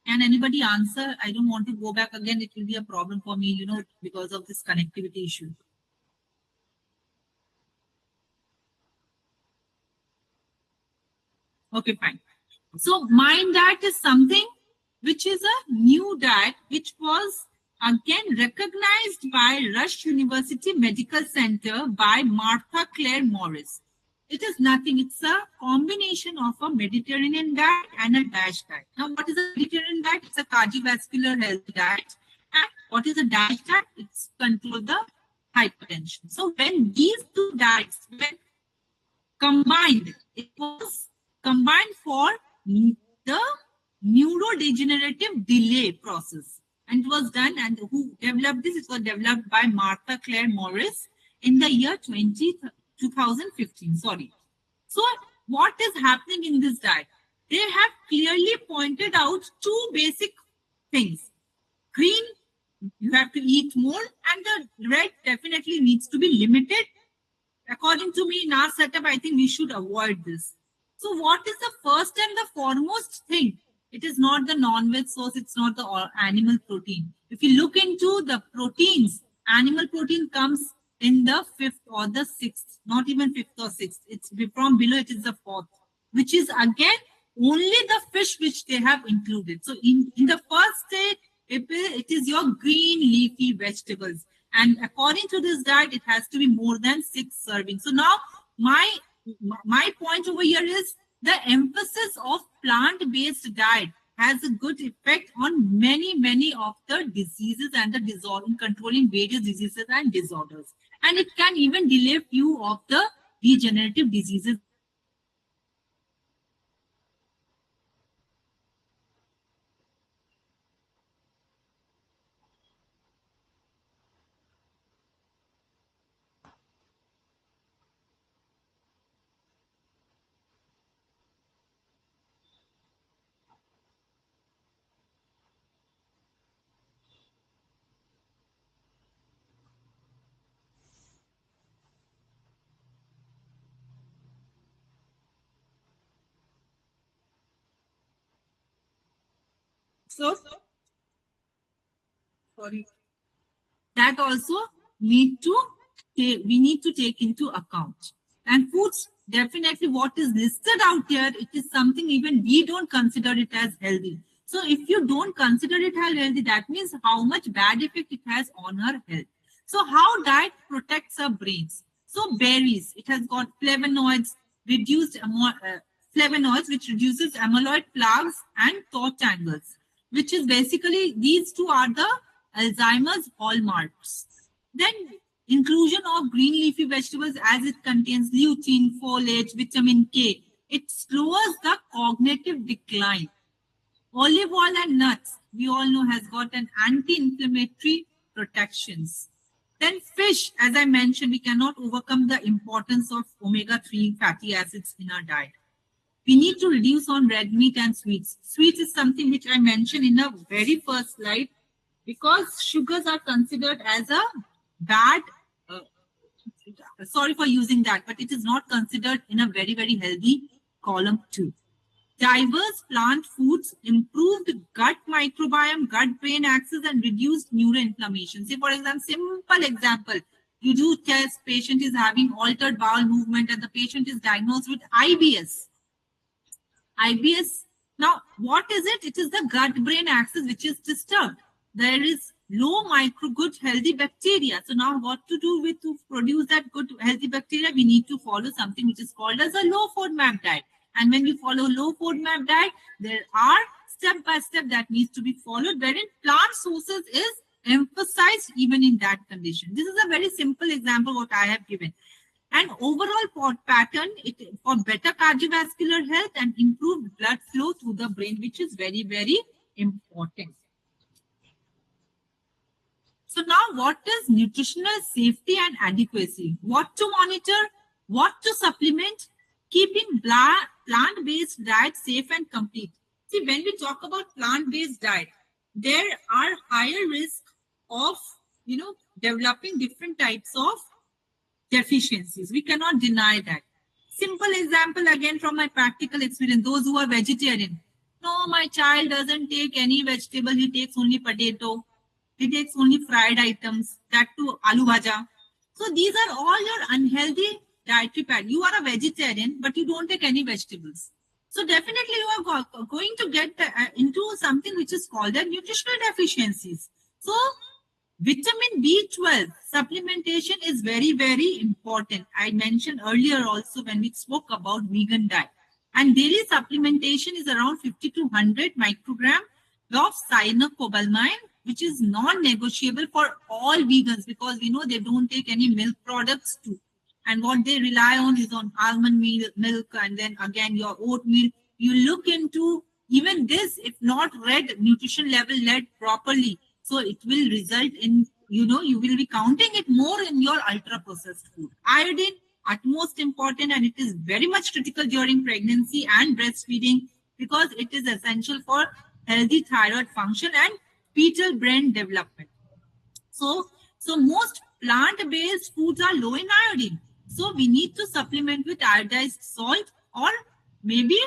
Speaker 2: Can anybody answer? I don't want to go back again. It will be a problem for me, because of this connectivity issue. Okay, fine. So mind diet is something which is a new diet, which was again recognized by Rush University Medical Center by Martha Claire Morris. It is nothing. It's a combination of a Mediterranean diet and a DASH diet. Now, what is a Mediterranean diet? It's a cardiovascular health diet. And what is a DASH diet? It's control the hypertension. So when these two diets were combined, it was combined for the neurodegenerative delay process. And it was done, and who developed this? It was developed by Martha Claire Morris in the year 2015. Sorry. So what is happening in this diet? They have clearly pointed out two basic things. Green, you have to eat more, and the red definitely needs to be limited. According to me, in our setup, I think we should avoid this. So what is the first and the foremost thing? It is not the non-veg source, it's not the animal protein. If you look into the proteins, animal protein comes in the 5th or the 6th, not even 5th or 6th. It's from below, it is the 4th, which is again only the fish which they have included. So in the first state, it is your green leafy vegetables. And according to this diet, it has to be more than 6 servings. So now my point over here is the emphasis of plant-based diet has a good effect on many of the diseases and the in controlling various diseases and disorders. And it can even delay few of the degenerative diseases. So, sorry, that also we need to take into account. And foods, definitely what is listed out here, it is something even we don't consider it as healthy. So if you don't consider it as healthy, that means how much bad effect it has on our health. So how diet protects our brains? So berries, it has got flavonoids, flavonoids, which reduces amyloid plaques and thought tangles, which is basically, these two are the Alzheimer's hallmarks. Then inclusion of green leafy vegetables, as it contains lutein, folate, vitamin K, It lowers the cognitive decline. Olive oil and nuts, we all know, has got an anti-inflammatory protections. Then fish, as I mentioned, we cannot overcome the importance of omega-3 fatty acids in our diet. We need to reduce on red meat and sweets. Sweets is something which I mentioned in the very first slide, because sugars are considered as a bad, uh, sorry for using that, but it is not considered in a very, very healthy column too. Diverse plant foods improved gut microbiome, gut-brain axis, and reduced neuroinflammation. Say, for example, simple example, you do test, patient is having altered bowel movement and the patient is diagnosed with IBS. IBS, now what is it? It is the gut-brain axis which is disturbed. There is low micro good healthy bacteria. So now what to do with to produce that good healthy bacteria? We need to follow something which is called as a low FODMAP diet. And when you follow low FODMAP diet, there are step by step that needs to be followed, wherein plant sources is emphasized even in that condition. This is a very simple example what I have given. And overall pattern for better cardiovascular health and improved blood flow through the brain, which is very, very important. So now what is nutritional safety and adequacy? What to monitor, what to supplement, keeping plant-based diet safe and complete. See, when we talk about plant-based diet, there are higher risk of, developing different types of deficiencies. We cannot deny that. Simple example again from my practical experience, those who are vegetarian. No, my child doesn't take any vegetable, he takes only potato, he takes only fried items, that too aloo bhaja. So these are all your unhealthy dietary pattern. You are a vegetarian, but you don't take any vegetables. So definitely you are going to get into something which is called the nutritional deficiencies. So vitamin B12 supplementation is very, very important. I mentioned earlier also when we spoke about vegan diet. And daily supplementation is around 50 to 100 microgram of cyanocobalamin, which is non-negotiable for all vegans, because we know they don't take any milk products too. And what they rely on is on almond milk, and then again your oatmeal. You look into even this, if not read, nutrition level led properly. So it will result in, you will be counting it more in your ultra processed food. Iodine, utmost important, and it is very much critical during pregnancy and breastfeeding, because it is essential for healthy thyroid function and fetal brain development. So most plant-based foods are low in iodine. So we need to supplement with iodized salt, or maybe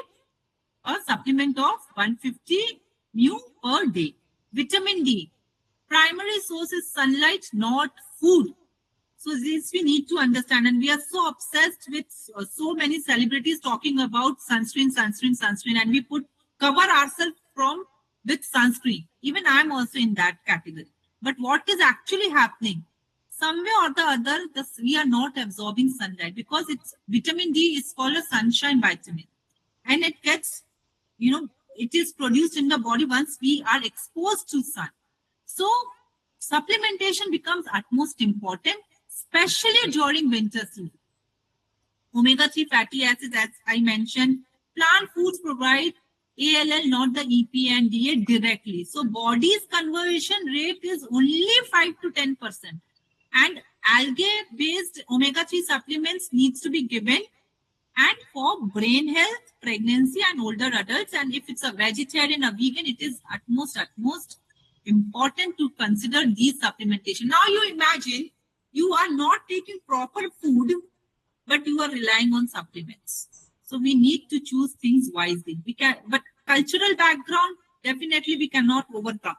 Speaker 2: a supplement of 150 mu per day. Vitamin D, primary source is sunlight, not food. So this we need to understand, and we are so obsessed with so many celebrities talking about sunscreen, and we cover ourselves from with sunscreen. Even I am also in that category. But what is actually happening? Somewhere or the other, we are not absorbing sunlight, because it's vitamin D is called a sunshine vitamin, and it gets, it is produced in the body once we are exposed to sun. So supplementation becomes utmost important, especially during winter season. Omega-3 fatty acids, as I mentioned, plant foods provide ALL, not the EPA and DA directly. So body's conversion rate is only 5 to 10%. And algae-based omega-3 supplements needs to be given, and for brain health, pregnancy, and older adults. And if it's a vegetarian, a vegan, it is utmost important to consider these supplementation. Now you imagine you are not taking proper food, but you are relying on supplements. So we need to choose things wisely. But cultural background, definitely we cannot overcome.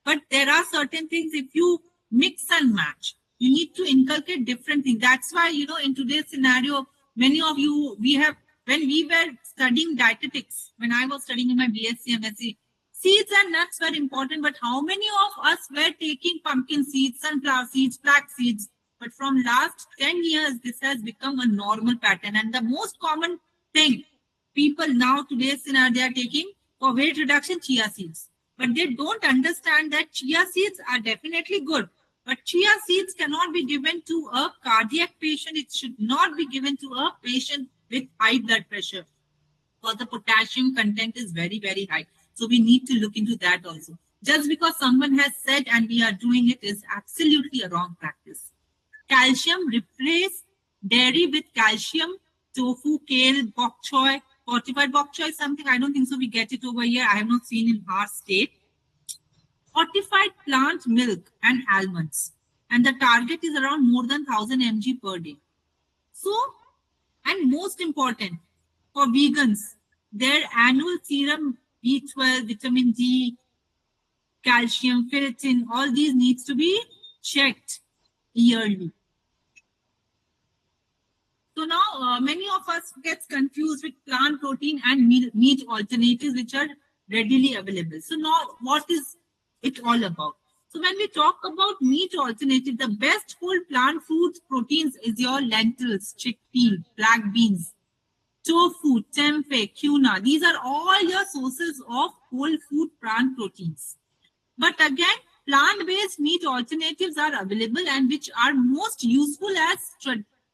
Speaker 2: But there are certain things, if you mix and match, you need to inculcate different things. That's why, in today's scenario, many of you, when we were studying dietetics, when I was studying in my BSc, MSc, seeds and nuts were important, but how many of us were taking pumpkin seeds, sunflower seeds, flax seeds? But from last 10 years, this has become a normal pattern. And the most common thing, people now, today's scenario, they are taking for weight reduction, chia seeds. But they don't understand that chia seeds are definitely good. But chia seeds cannot be given to a cardiac patient. It should not be given to a patient with high blood pressure. because the potassium content is very, very high. So we need to look into that also. Just because someone has said and we are doing it is absolutely a wrong practice. Calcium, replace dairy with calcium, tofu, kale, bok choy. Fortified bok choy is something I don't think so. We get it over here. I have not seen in our state. Fortified plant milk and almonds. And the target is around more than 1000 mg per day. So, and most important for vegans, their annual serum B12, vitamin D, calcium, ferritin, all these needs to be checked yearly. So now many of us gets confused with plant protein and meat alternatives which are readily available. So now what is it all about? So when we talk about meat alternative, the best whole plant foods proteins is your lentils, chickpea, black beans, tofu, tempeh, tuna. These are all your sources of whole food plant proteins. But again, plant-based meat alternatives are available and which are most useful as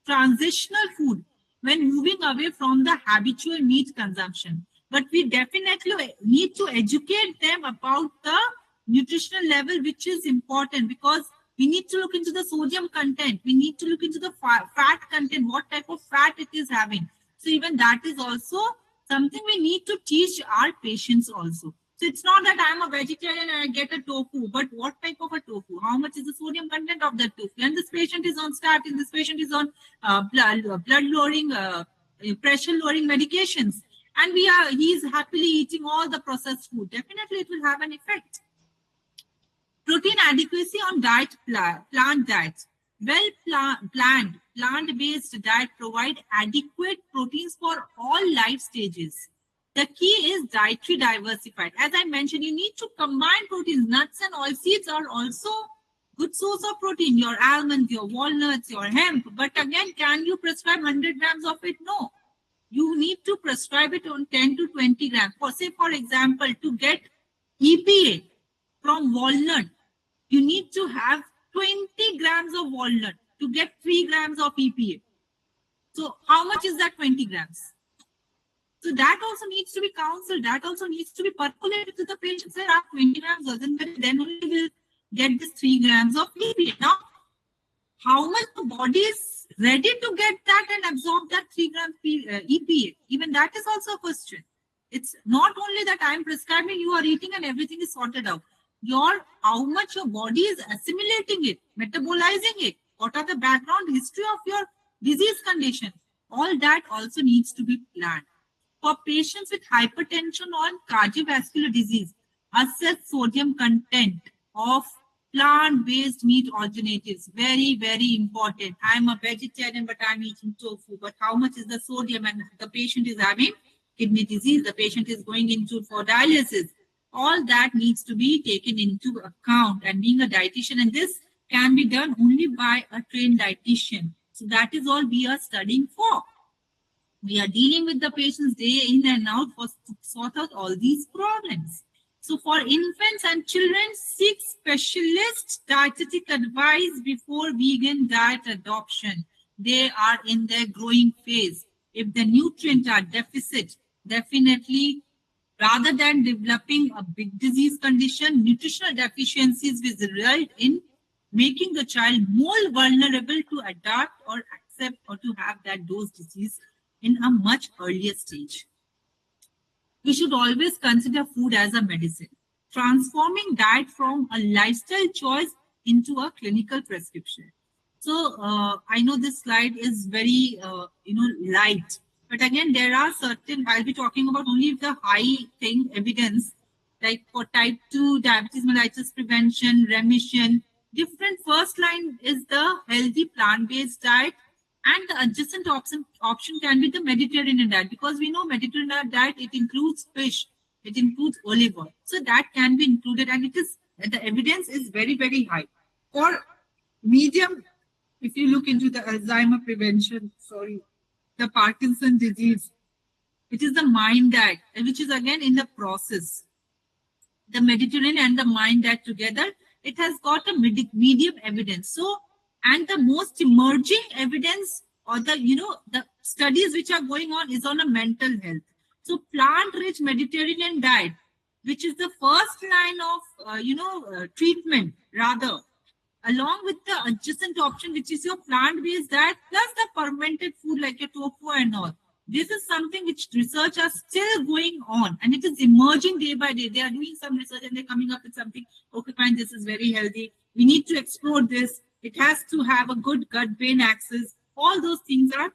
Speaker 2: transitional food when moving away from the habitual meat consumption. But we definitely need to educate them about the nutritional level, which is important because we need to look into the sodium content. We need to look into the fat content, what type of fat it is having. So even that is also something we need to teach our patients also. So it's not that I'm a vegetarian and I get a tofu, but what type of a tofu? How much is the sodium content of that tofu? And this patient is on statin, this patient is on blood lowering, pressure lowering medications. And he's happily eating all the processed food. Definitely it will have an effect. Protein adequacy on plant diets. Well-planned, plant-based diet provide adequate proteins for all life stages. The key is dietary diversified. As I mentioned, you need to combine proteins. Nuts and oilseeds are also good source of protein. Your almonds, your walnuts, your hemp. But again, can you prescribe 100 grams of it? No. You need to prescribe it on 10 to 20 grams. For example, to get EPA from walnut, you need to have 20 grams of walnut to get 3 grams of EPA. So how much is that 20 grams? So that also needs to be counseled. That also needs to be percolated to the patient. Say, 20 grams doesn't matter, then only will get this 3 grams of EPA. Now, how much the body is ready to get that and absorb that 3 grams EPA? Even that is also a question. It's not only that I'm prescribing, you are eating and everything is sorted out. How much your body is assimilating it, metabolizing it, what are the background history of your disease condition, all that also needs to be planned. For patients with hypertension or cardiovascular disease, assess sodium content of plant-based meat alternatives. Very, very important. I'm a vegetarian, but I'm eating tofu. But how much is the sodium? And the patient is having kidney disease. The patient is going into for dialysis. All that needs to be taken into account. And being a dietitian, and this can be done only by a trained dietitian. So that is all we are studying for. We are dealing with the patients day in and out to sort out all these problems. So for infants and children, seek specialist dietetic advice before vegan diet adoption. They are in their growing phase. If the nutrients are deficit, definitely rather than developing a big disease condition, nutritional deficiencies will result in making the child more vulnerable to adapt or accept or to have those disease in a much earlier stage. We should always consider food as a medicine, transforming diet from a lifestyle choice into a clinical prescription. So I know this slide is very, light, but again, there are certain, I'll be talking about only the high thing evidence, like for type 2 diabetes mellitus prevention, remission. Different first line is the healthy plant-based diet. And the adjacent option can be the Mediterranean diet, because we know Mediterranean diet, it includes fish, it includes olive oil. So that can be included, and the evidence is very, very high. For medium, if you look into the Alzheimer prevention, the Parkinson disease, it is the mind diet, which is again in the process. The Mediterranean and the mind diet together, it has got a medium evidence. So, and the most emerging evidence or the studies which are going on is on a mental health. So plant-rich Mediterranean diet, which is the first line of treatment, rather, along with the adjacent option, which is your plant-based diet plus the fermented food like your tofu and all. This is something which research are still going on, and it is emerging day by day. They are doing some research and they're coming up with something. Okay, fine, this is very healthy. We need to explore this. It has to have a good gut-brain axis. All those things are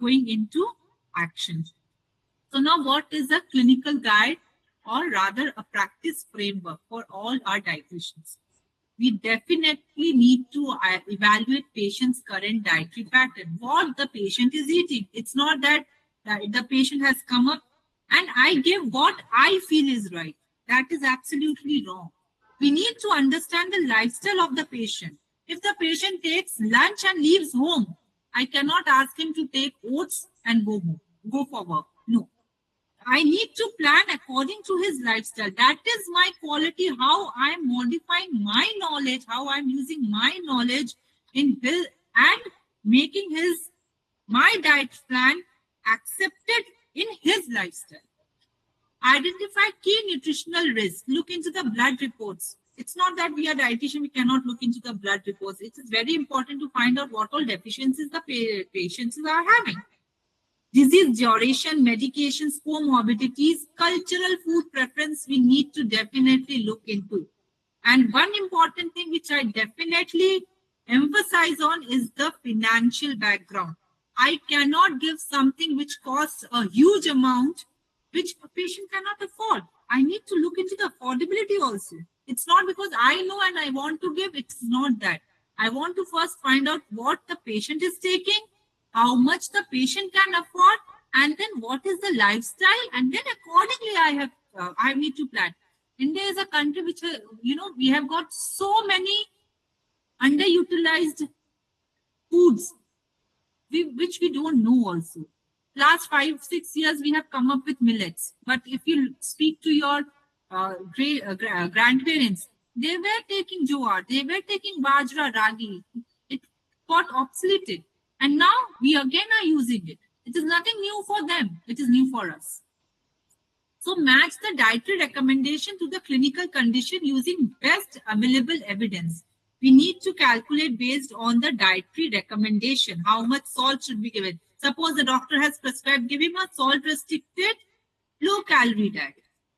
Speaker 2: going into action. So now what is a clinical guide, or rather a practice framework for all our dietitians? We definitely need to evaluate patient's current dietary pattern, what the patient is eating. It's not that the patient has come up and I give what I feel is right. That is absolutely wrong. We need to understand the lifestyle of the patient. If the patient takes lunch and leaves home, I cannot ask him to take oats and go home, go for work. No, I need to plan according to his lifestyle. That is my quality, how I'm modifying my knowledge, how I'm using my knowledge in his and making my diet plan accepted in his lifestyle. Identify key nutritional risks. Look into the blood reports. It's not that we are dietitian, we cannot look into the blood reports. It is very important to find out what all deficiencies the patients are having. Disease duration, medications, comorbidities, cultural food preference, we need to definitely look into. And one important thing which I definitely emphasize on is the financial background. I cannot give something which costs a huge amount, which a patient cannot afford. I need to look into the affordability also. It's not because I know and I want to give, it's not that. I want to first find out what the patient is taking, how much the patient can afford, and then what is the lifestyle, and then accordingly I need to plan. India is a country which we have got so many underutilized foods which we don't know also. Last 5-6 years we have come up with millets, but if you speak to your grandparents, they were taking jowar, they were taking bajra, ragi. It got obsoleted. And now we again are using it. It is nothing new for them. It is new for us. So match the dietary recommendation to the clinical condition using best available evidence. We need to calculate based on the dietary recommendation, how much salt should be given. Suppose the doctor has prescribed, give him a salt restricted, low calorie diet.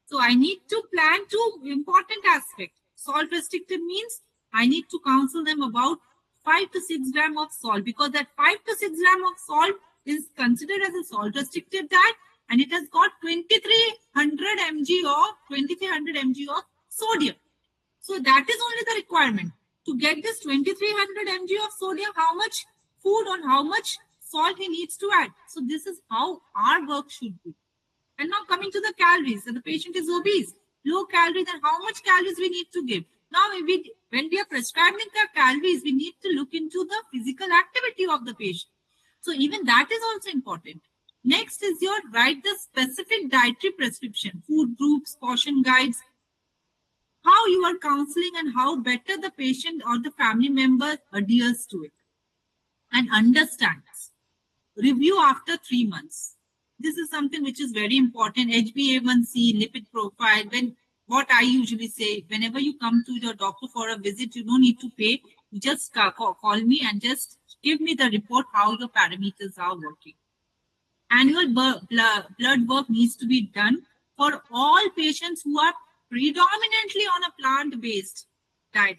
Speaker 2: So I need to plan two important aspects. Salt restricted means I need to counsel them about 5 to 6 grams of salt, because that 5 to 6 grams of salt is considered as a salt restricted diet, and it has got 2300 mg of sodium. So that is only the requirement. To get this 2300 mg of sodium, how much food or how much salt he needs to add. So this is how our work should be. And now coming to the calories, so the patient is obese, low calorie, then how much calories we need to give. Now, when we are prescribing the calories, we need to look into the physical activity of the patient. So even that is also important. Next is write the specific dietary prescription, food groups, portion guides, how you are counseling and how better the patient or the family member adheres to it and understands. Review after 3 months. This is something which is very important. HbA1c, lipid profile. What I usually say, whenever you come to your doctor for a visit, you don't need to pay. You just call me and just give me the report how your parameters are working. Annual blood work needs to be done for all patients who are predominantly on a plant-based diet,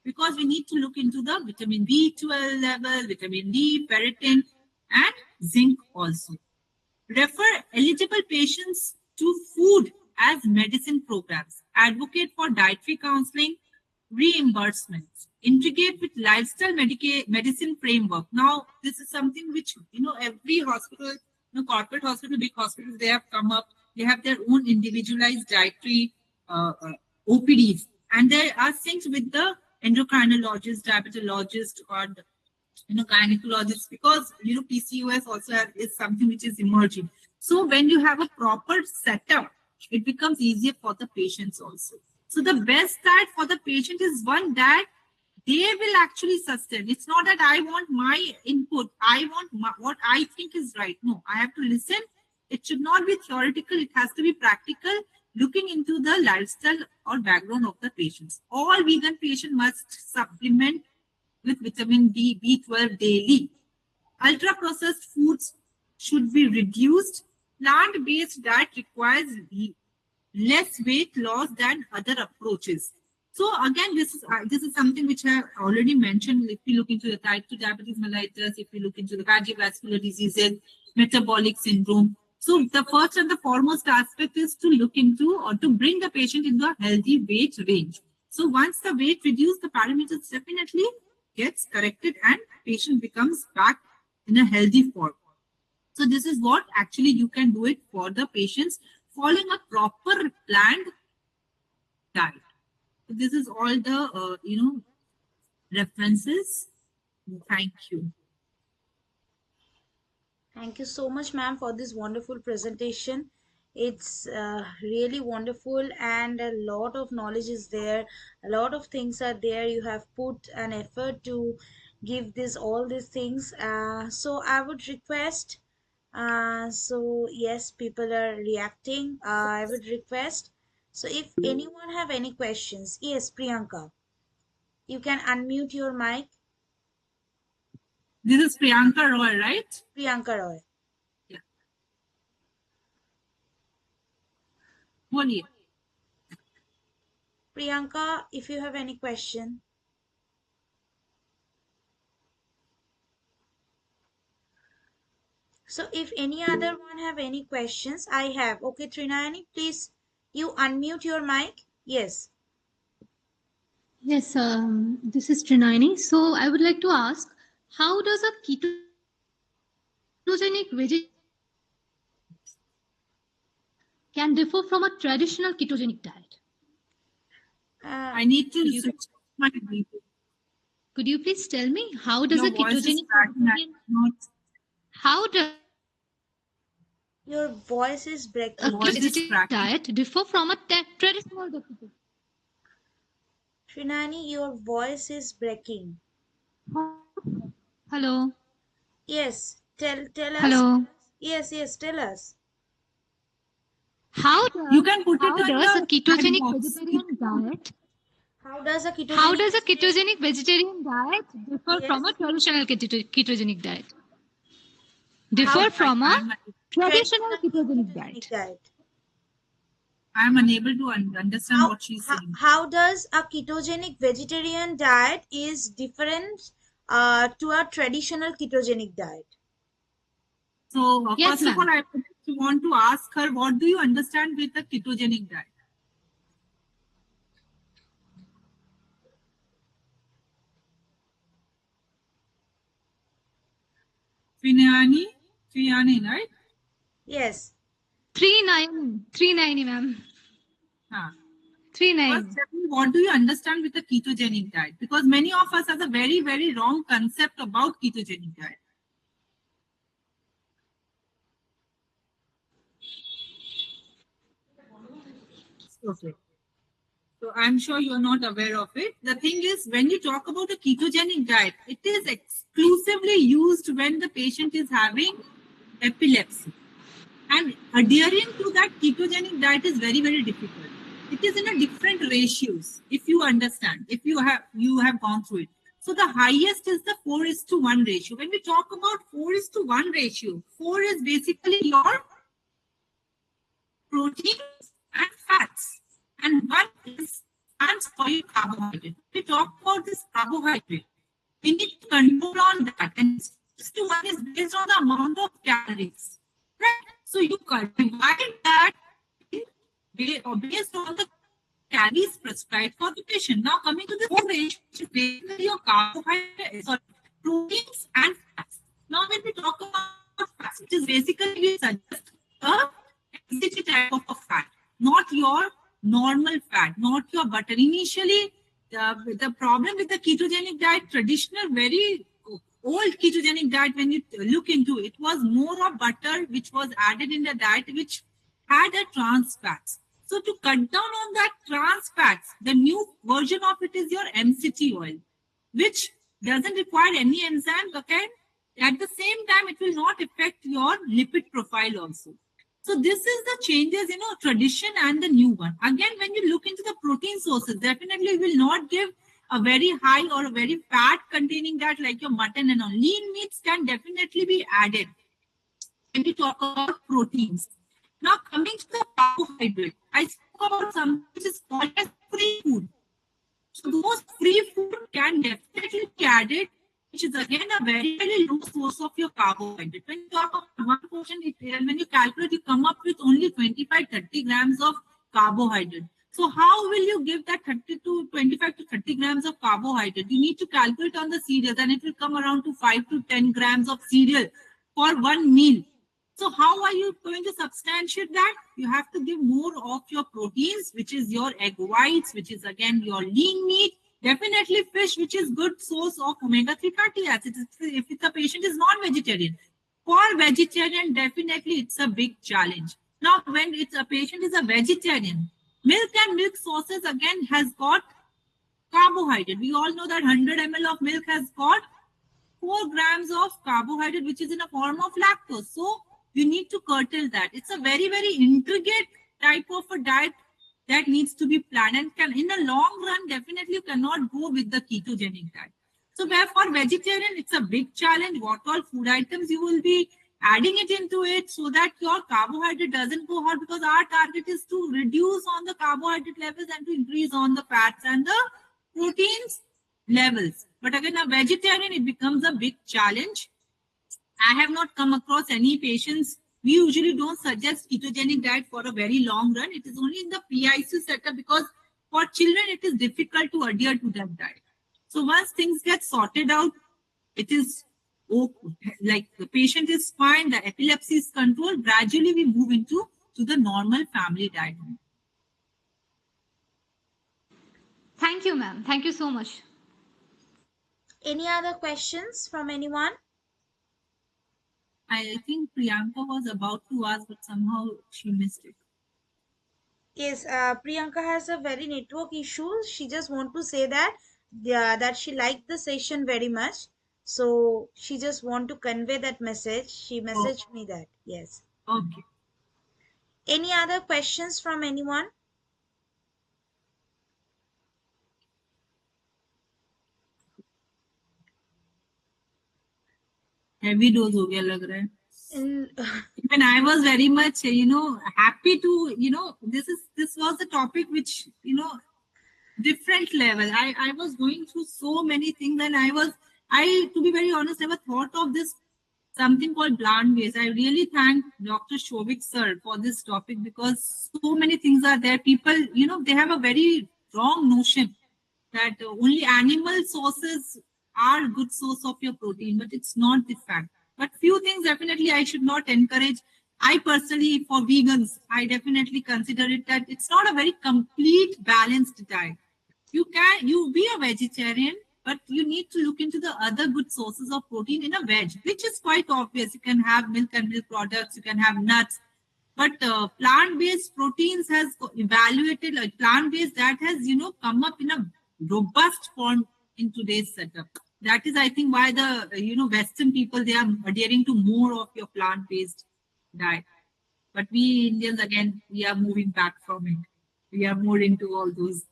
Speaker 2: because we need to look into the vitamin B12 level, vitamin D, ferritin, and zinc also. Refer eligible patients to food as medicine programs. Advocate for dietary counseling, reimbursements. Integrate with lifestyle medicine framework. Now, this is something which, every hospital, corporate hospital, big hospitals, they have come up. They have their own individualized dietary OPDs. And there are things with the endocrinologist, diabetologist, or gynecologists, because PCOS also is something which is emerging. So when you have a proper setup, it becomes easier for the patients also. So the best diet for the patient is one that they will actually sustain. It's not that I want my input, I want what I think is right. No, I have to listen It should not be theoretical. It has to be practical, looking into the lifestyle or background of the patients. All vegan patient must supplement with vitamin D, B12 daily. Ultra-processed foods should be reduced. Plant-based diet requires less weight loss than other approaches. So again, this is something which I have already mentioned. If you look into the type 2 diabetes mellitus, if you look into the cardiovascular diseases, metabolic syndrome. So the first and the foremost aspect is to look into or to bring the patient into a healthy weight range. So once the weight reduces, the parameters definitely gets corrected and patient becomes back in a healthy form. So this is what actually you can do it for the patients following a proper planned diet. So this is all the references. Thank you.
Speaker 1: Thank you so much, ma'am, for this wonderful presentation. It's really wonderful, and a lot of knowledge is there. A lot of things are there. You have put an effort to give this all these things. So I would request. So yes, people are reacting. I would request. So if anyone have any questions, yes, Priyanka, you can unmute your mic.
Speaker 2: This is Priyanka Roy, right?
Speaker 1: Priyanka Roy.
Speaker 2: Yeah. Boliye.
Speaker 1: Priyanka, if you have any question. So if any other one have any questions, I have. Okay, Trinayani, please you unmute your mic. Yes.
Speaker 3: Yes, this is Trinayani. So I would like to ask, how does a ketogenic vegetarian diet can differ from a traditional ketogenic diet?
Speaker 2: I need to switch my video.
Speaker 3: Could you please tell me how does
Speaker 2: Your
Speaker 3: a
Speaker 2: voice is
Speaker 3: ketogenic
Speaker 2: cracking.
Speaker 3: how does
Speaker 1: Your voice is
Speaker 3: a
Speaker 1: breaking.
Speaker 3: ketogenic diet differ from a traditional diet?
Speaker 1: Trinayani, your voice is breaking.
Speaker 3: Hello.
Speaker 1: Yes. Tell us.
Speaker 3: Hello.
Speaker 1: Yes, tell us.
Speaker 3: How does
Speaker 2: You can put it
Speaker 3: how
Speaker 2: on
Speaker 3: does a
Speaker 2: the
Speaker 3: ketogenic
Speaker 2: box.
Speaker 3: vegetarian diet
Speaker 1: How does a
Speaker 3: how
Speaker 1: ketogenic
Speaker 3: does a ketogenic vegetarian diet differ
Speaker 1: Yes.
Speaker 3: from a traditional ketogenic diet?
Speaker 1: How
Speaker 3: Differ from a traditional
Speaker 1: traditional
Speaker 3: ketogenic diet.
Speaker 1: diet?
Speaker 2: I am unable to understand what she's saying.
Speaker 1: How does a ketogenic vegetarian diet is different to a traditional ketogenic diet?
Speaker 2: So
Speaker 3: Yes,
Speaker 2: first of all,
Speaker 3: ma'am.
Speaker 2: I want to ask her, what do you understand with the ketogenic diet? Triani, right?
Speaker 1: Yes.
Speaker 3: 390, ma'am. 39.
Speaker 2: First, tell me, what do you understand with the ketogenic diet? Because many of us have a very, very wrong concept about ketogenic diet. Okay. So I'm sure you are not aware of it. The thing is, when you talk about a ketogenic diet, it is exclusively used when the patient is having epilepsy. And adhering to that ketogenic diet is very, very difficult. It is in a different ratios, if you understand, if you have gone through it. So the highest is the 4:1 ratio. When we talk about 4:1 ratio, 4 is basically your proteins and fats, and 1 is stands for your carbohydrate. We talk about this carbohydrate. We need to control on that, and 6:1 is based on the amount of calories. Right? So you can divide that based on the calories prescribed for the patient. Now coming to the four ratio, which is basically your carbohydrates, proteins and fats. Now when we talk about fats, it is basically we suggest a MCT type of a fat, not your normal fat, not your butter. Initially, the problem with the ketogenic diet, traditional, very old ketogenic diet, when you look into it, was more of butter which was added in the diet, which had a trans fats. So to cut down on that trans fats, the new version of it is your MCT oil, which doesn't require any enzyme, okay? At the same time, it will not affect your lipid profile also. So this is the changes, tradition and the new one. Again, when you look into the protein sources, definitely will not give a very high or a very fat containing that like your mutton and all. Lean meats can definitely be added when we talk about proteins. Now coming to the carbohydrate, I spoke about something which is called as free food. So those free food can definitely be added, which is again a very, very low source of your carbohydrate. When you talk about one portion, when you calculate, you come up with only 25-30 grams of carbohydrate. So how will you give that 30 to 25 to 30 grams of carbohydrate? You need to calculate on the cereals, and it will come around to 5 to 10 grams of cereal for one meal. So how are you going to substantiate that? You have to give more of your proteins, which is your egg whites, which is again your lean meat, definitely fish, which is good source of omega-3 fatty acids if the patient is non-vegetarian. For vegetarian, definitely it's a big challenge. Now, when it's a patient is a vegetarian, milk and milk sources again has got carbohydrate. We all know that 100 ml of milk has got 4 grams of carbohydrate, which is in a form of lactose. So you need to curtail that. It's a very, very intricate type of a diet that needs to be planned, and can in the long run, definitely you cannot go with the ketogenic diet. So where for vegetarian, it's a big challenge. What all food items you will be adding it into it so that your carbohydrate doesn't go hard, because our target is to reduce on the carbohydrate levels and to increase on the fats and the proteins levels. But again, a vegetarian, it becomes a big challenge. I have not come across any patients. We usually don't suggest ketogenic diet for a very long run. It is only in the PICU setup, because for children, it is difficult to adhere to that diet. So once things get sorted out, it is like the patient is fine, the epilepsy is controlled. Gradually, we move into the normal family diet.
Speaker 3: Thank you, ma'am. Thank you so much.
Speaker 1: Any other questions from anyone?
Speaker 2: I think Priyanka was about to ask, but somehow she missed it.
Speaker 1: Yes, Priyanka has a very network issue. She just want to say that that she liked the session very much. So she just want to convey that message. She
Speaker 2: Oh,
Speaker 1: messaged me that. Yes.
Speaker 2: okay.
Speaker 1: Any other questions from anyone?
Speaker 2: Heavy dose हो गया लग रहा है.
Speaker 1: In
Speaker 2: Even I was very much, happy to, this was a topic which, different level. I was going through so many things, and to be very honest, never thought of this something called plant based. I really thank Dr. Shovik sir for this topic, because so many things are there. People, they have a very wrong notion that only animal sources are good source of your protein, but it's not the fact. But few things definitely I should not encourage. I personally, for vegans, I definitely consider it that it's not a very complete balanced diet. You be a vegetarian, but you need to look into the other good sources of protein in a veg, which is quite obvious. You can have milk and milk products, you can have nuts, but plant-based proteins has evaluated, like plant-based that has come up in a robust form in today's setup. That is, I think, why the Western people, they are adhering to more of your plant-based diet. But we Indians, again, we are moving back from it. We are more into all those.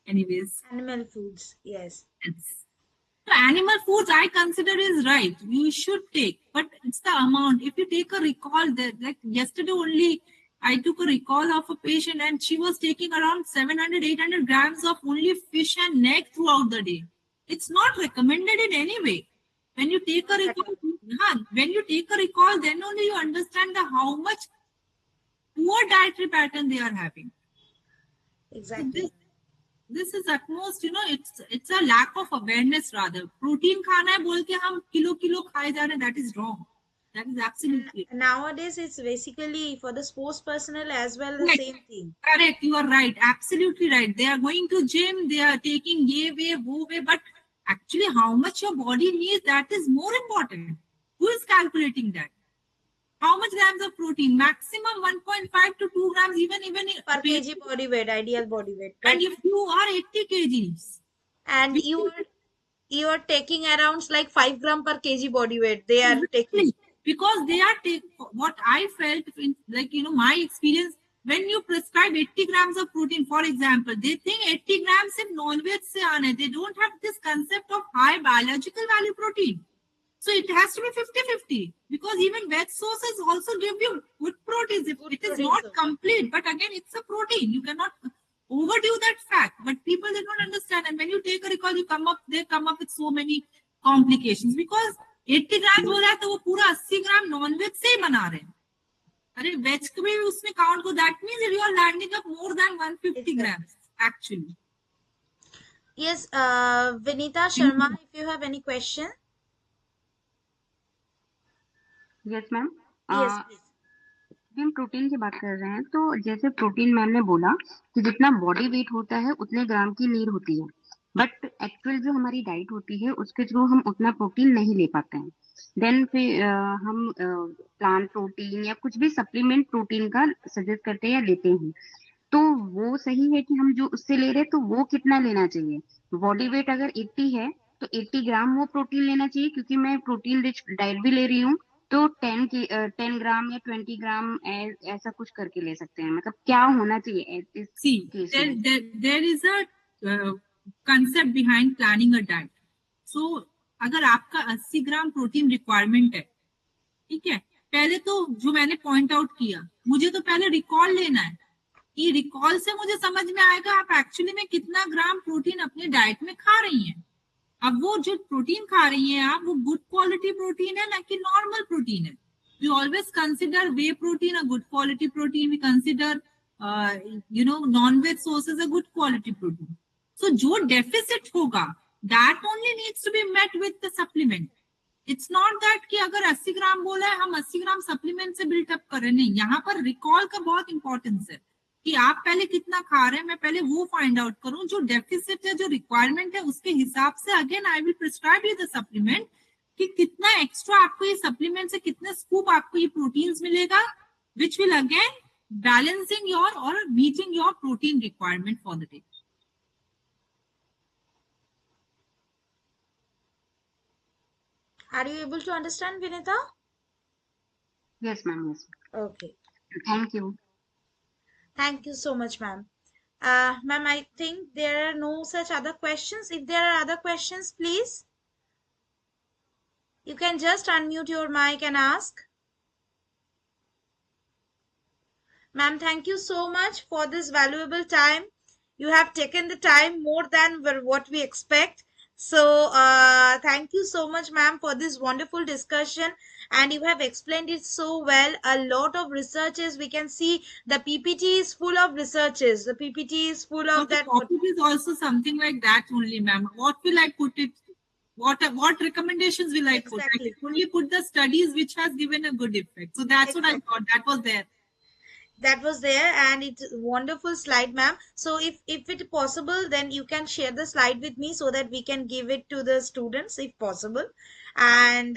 Speaker 2: Anyways,
Speaker 1: animal foods, yes.
Speaker 2: so animal foods I consider is right. You should take, but it's the amount. If you take a recall, that like yesterday only, I took a recall of a patient, and she was taking around 700, 800 grams of only fish and egg throughout the day. It's not recommended in any way. When you take a recall, then only you understand how much poor dietary pattern they are having.
Speaker 1: Exactly.
Speaker 2: So this is at most, it's a lack of awareness rather. Protein खाना है बोल के हम kilo खाए जा रहे हैं, that is wrong. That is absolutely
Speaker 1: Nowadays, it's basically for the sports personnel as well the
Speaker 2: correct.
Speaker 1: same thing.
Speaker 2: Correct, you are right, absolutely right. They are going to gym, they are taking ye way, wo way, but actually how much your body needs, that is more important. Who is calculating that? How much grams of protein? Maximum 1.5 to 2 grams, even
Speaker 1: Per kg body weight, ideal body weight. But,
Speaker 2: and if you are 80 kgs,
Speaker 1: and you are taking around like 5 gram per kg body weight. They are taking.
Speaker 2: exactly. because they are what I felt in, like, my experience, when you prescribe 80 grams of protein, for example, they think 80 grams in non-veg se aana hai. They don't have this concept of high biological value protein. So it has to be 50-50, because even veg sources also give you good proteins. If it is not complete, but again, it's a protein. You cannot overdo that fact. But people, they don't understand. And when you take a recall, they come up with so many complications, because 80 grams बोल रहा है तो वो पूरा 80 ग्राम non veg से ही बना रहे हैं. अरे वेज को भी उसमें काउंट को, that means you are landing up more than 150 grams actually.
Speaker 1: Yes, Vinita Sharma, if you have any question.
Speaker 4: Yes ma'am.
Speaker 1: Yes, please.
Speaker 4: हम प्रोटीन की बात कर रहे हैं, तो जैसे प्रोटीन मैम ने बोला कि जितना बॉडी वेट होता है उतने ग्राम की नीड होती है, बट एक्चुअल जो हमारी डाइट होती है उसके थ्रू हम उतना प्रोटीन नहीं ले पाते हैं. देन फिर हम प्लांट प्रोटीन या कुछ भी सप्लीमेंट प्रोटीन का सजेस्ट करते हैं या लेते हैं, तो वो सही है कि हम जो उससे ले रहे हैं तो वो कितना लेना चाहिए. बॉडी वेट अगर 80 है तो 80 ग्राम वो प्रोटीन लेना चाहिए, क्योंकि मैं प्रोटीन रिच डाइट भी ले रही हूँ, तो 10 ग्राम या 20 ग्राम ऐसा कुछ करके ले सकते हैं. मतलब क्या होना चाहिए इस केस में?
Speaker 2: there is a concept behind planning a diet. So अगर आपका 80 ग्राम प्रोटीन रिक्वायरमेंट है, ठीक है, पहले तो जो मैंने पॉइंट आउट किया, मुझे तो पहले रिकॉल लेना है कि रिकॉल से मुझे समझ में आएगा आप एक्चुअली में कितना ग्राम प्रोटीन अपने डाइट में खा रही हैं. अब वो जो प्रोटीन खा रही हैं आप, वो गुड क्वालिटी प्रोटीन है ना कि नॉर्मल प्रोटीन है. We always consider whey protein a good quality protein. We consider non veg sources a good quality protein. So जो डेफिसिट होगा, that only needs to be met with the supplement. It's not that कि अगर 80 ग्राम बोला है हम 80 ग्राम supplement से built up कर रहे हैं. नहीं, यहाँ पर रिकॉल का बहुत इंपॉर्टेंस है कि आप पहले कितना खा रहे हैं, मैं पहले वो फाइंड आउट करूं. जो डेफिसिट है, जो रिक्वायरमेंट है, उसके हिसाब से again I will prescribe you the supplement कि कितना एक्स्ट्रा आपको ये सप्लीमेंट से कितने स्कूप आपको ये प्रोटीन्स मिलेगा, which will again balancing your और meeting your protein requirement for the day.
Speaker 1: Are you able to understand, Vinita?
Speaker 4: Yes, ma'am. Yes.
Speaker 1: Okay.
Speaker 4: Thank you.
Speaker 1: Thank you so much, ma'am. Ma'am, I think there are no such other questions. If there are other questions, please, you can just unmute your mic and ask. Ma'am, thank you so much for this valuable time. You have taken the time more than what we expect. So thank you so much, ma'am, for this wonderful discussion, and you have explained it so well. A lot of researches, we can see the PPT is full of researches. The PPT is full of that.
Speaker 2: The topic is also something like that only, ma'am. What will I put it? What recommendations will I put? I only put the studies which has given a good effect. So that's what I thought. That was there.
Speaker 1: That was there, and it's a wonderful slide, ma'am. So if it possible, then you can share the slide with me so that we can give it to the students if possible. And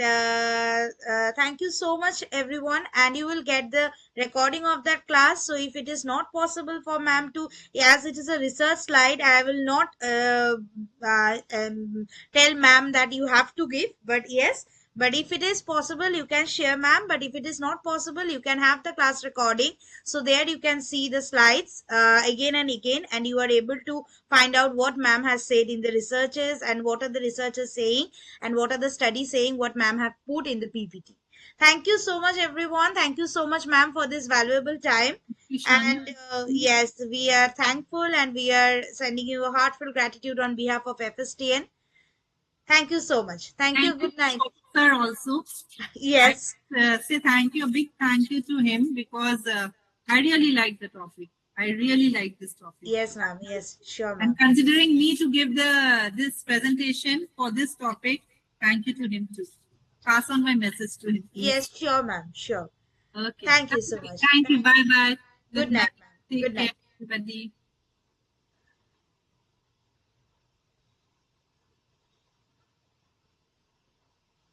Speaker 1: thank you so much, everyone, and you will get the recording of that class. So if it is not possible for ma'am to, as it is a research slide, I will not tell ma'am that you have to give, but yes, but if it is possible, you can share, ma'am. But if it is not possible, you can have the class recording. So there you can see the slides again and again, and you are able to find out what ma'am has said in the researches, and what are the researchers saying, and what are the studies saying, what ma'am have put in the PPT. Thank you so much, everyone. Thank you so much, ma'am, for this valuable time. And yes, we are thankful, and we are sending you a heartfelt gratitude on behalf of FSTN. Thank you so much. Thank you. Good night.
Speaker 2: Sir, also.
Speaker 1: Yes.
Speaker 2: Say thank you, a big thank you to him, because I really like the topic. I really like this topic.
Speaker 1: Yes, ma'am. Yes, sure, ma'am.
Speaker 2: And considering me to give this presentation for this topic, thank you to him too. Pass on my message to him. Please.
Speaker 1: Yes, sure, ma'am. Sure.
Speaker 2: Okay.
Speaker 1: Thank you so much.
Speaker 2: Thank you. Bye-bye.
Speaker 1: Good night, ma'am.
Speaker 2: Take
Speaker 1: Good night.
Speaker 2: care, everybody.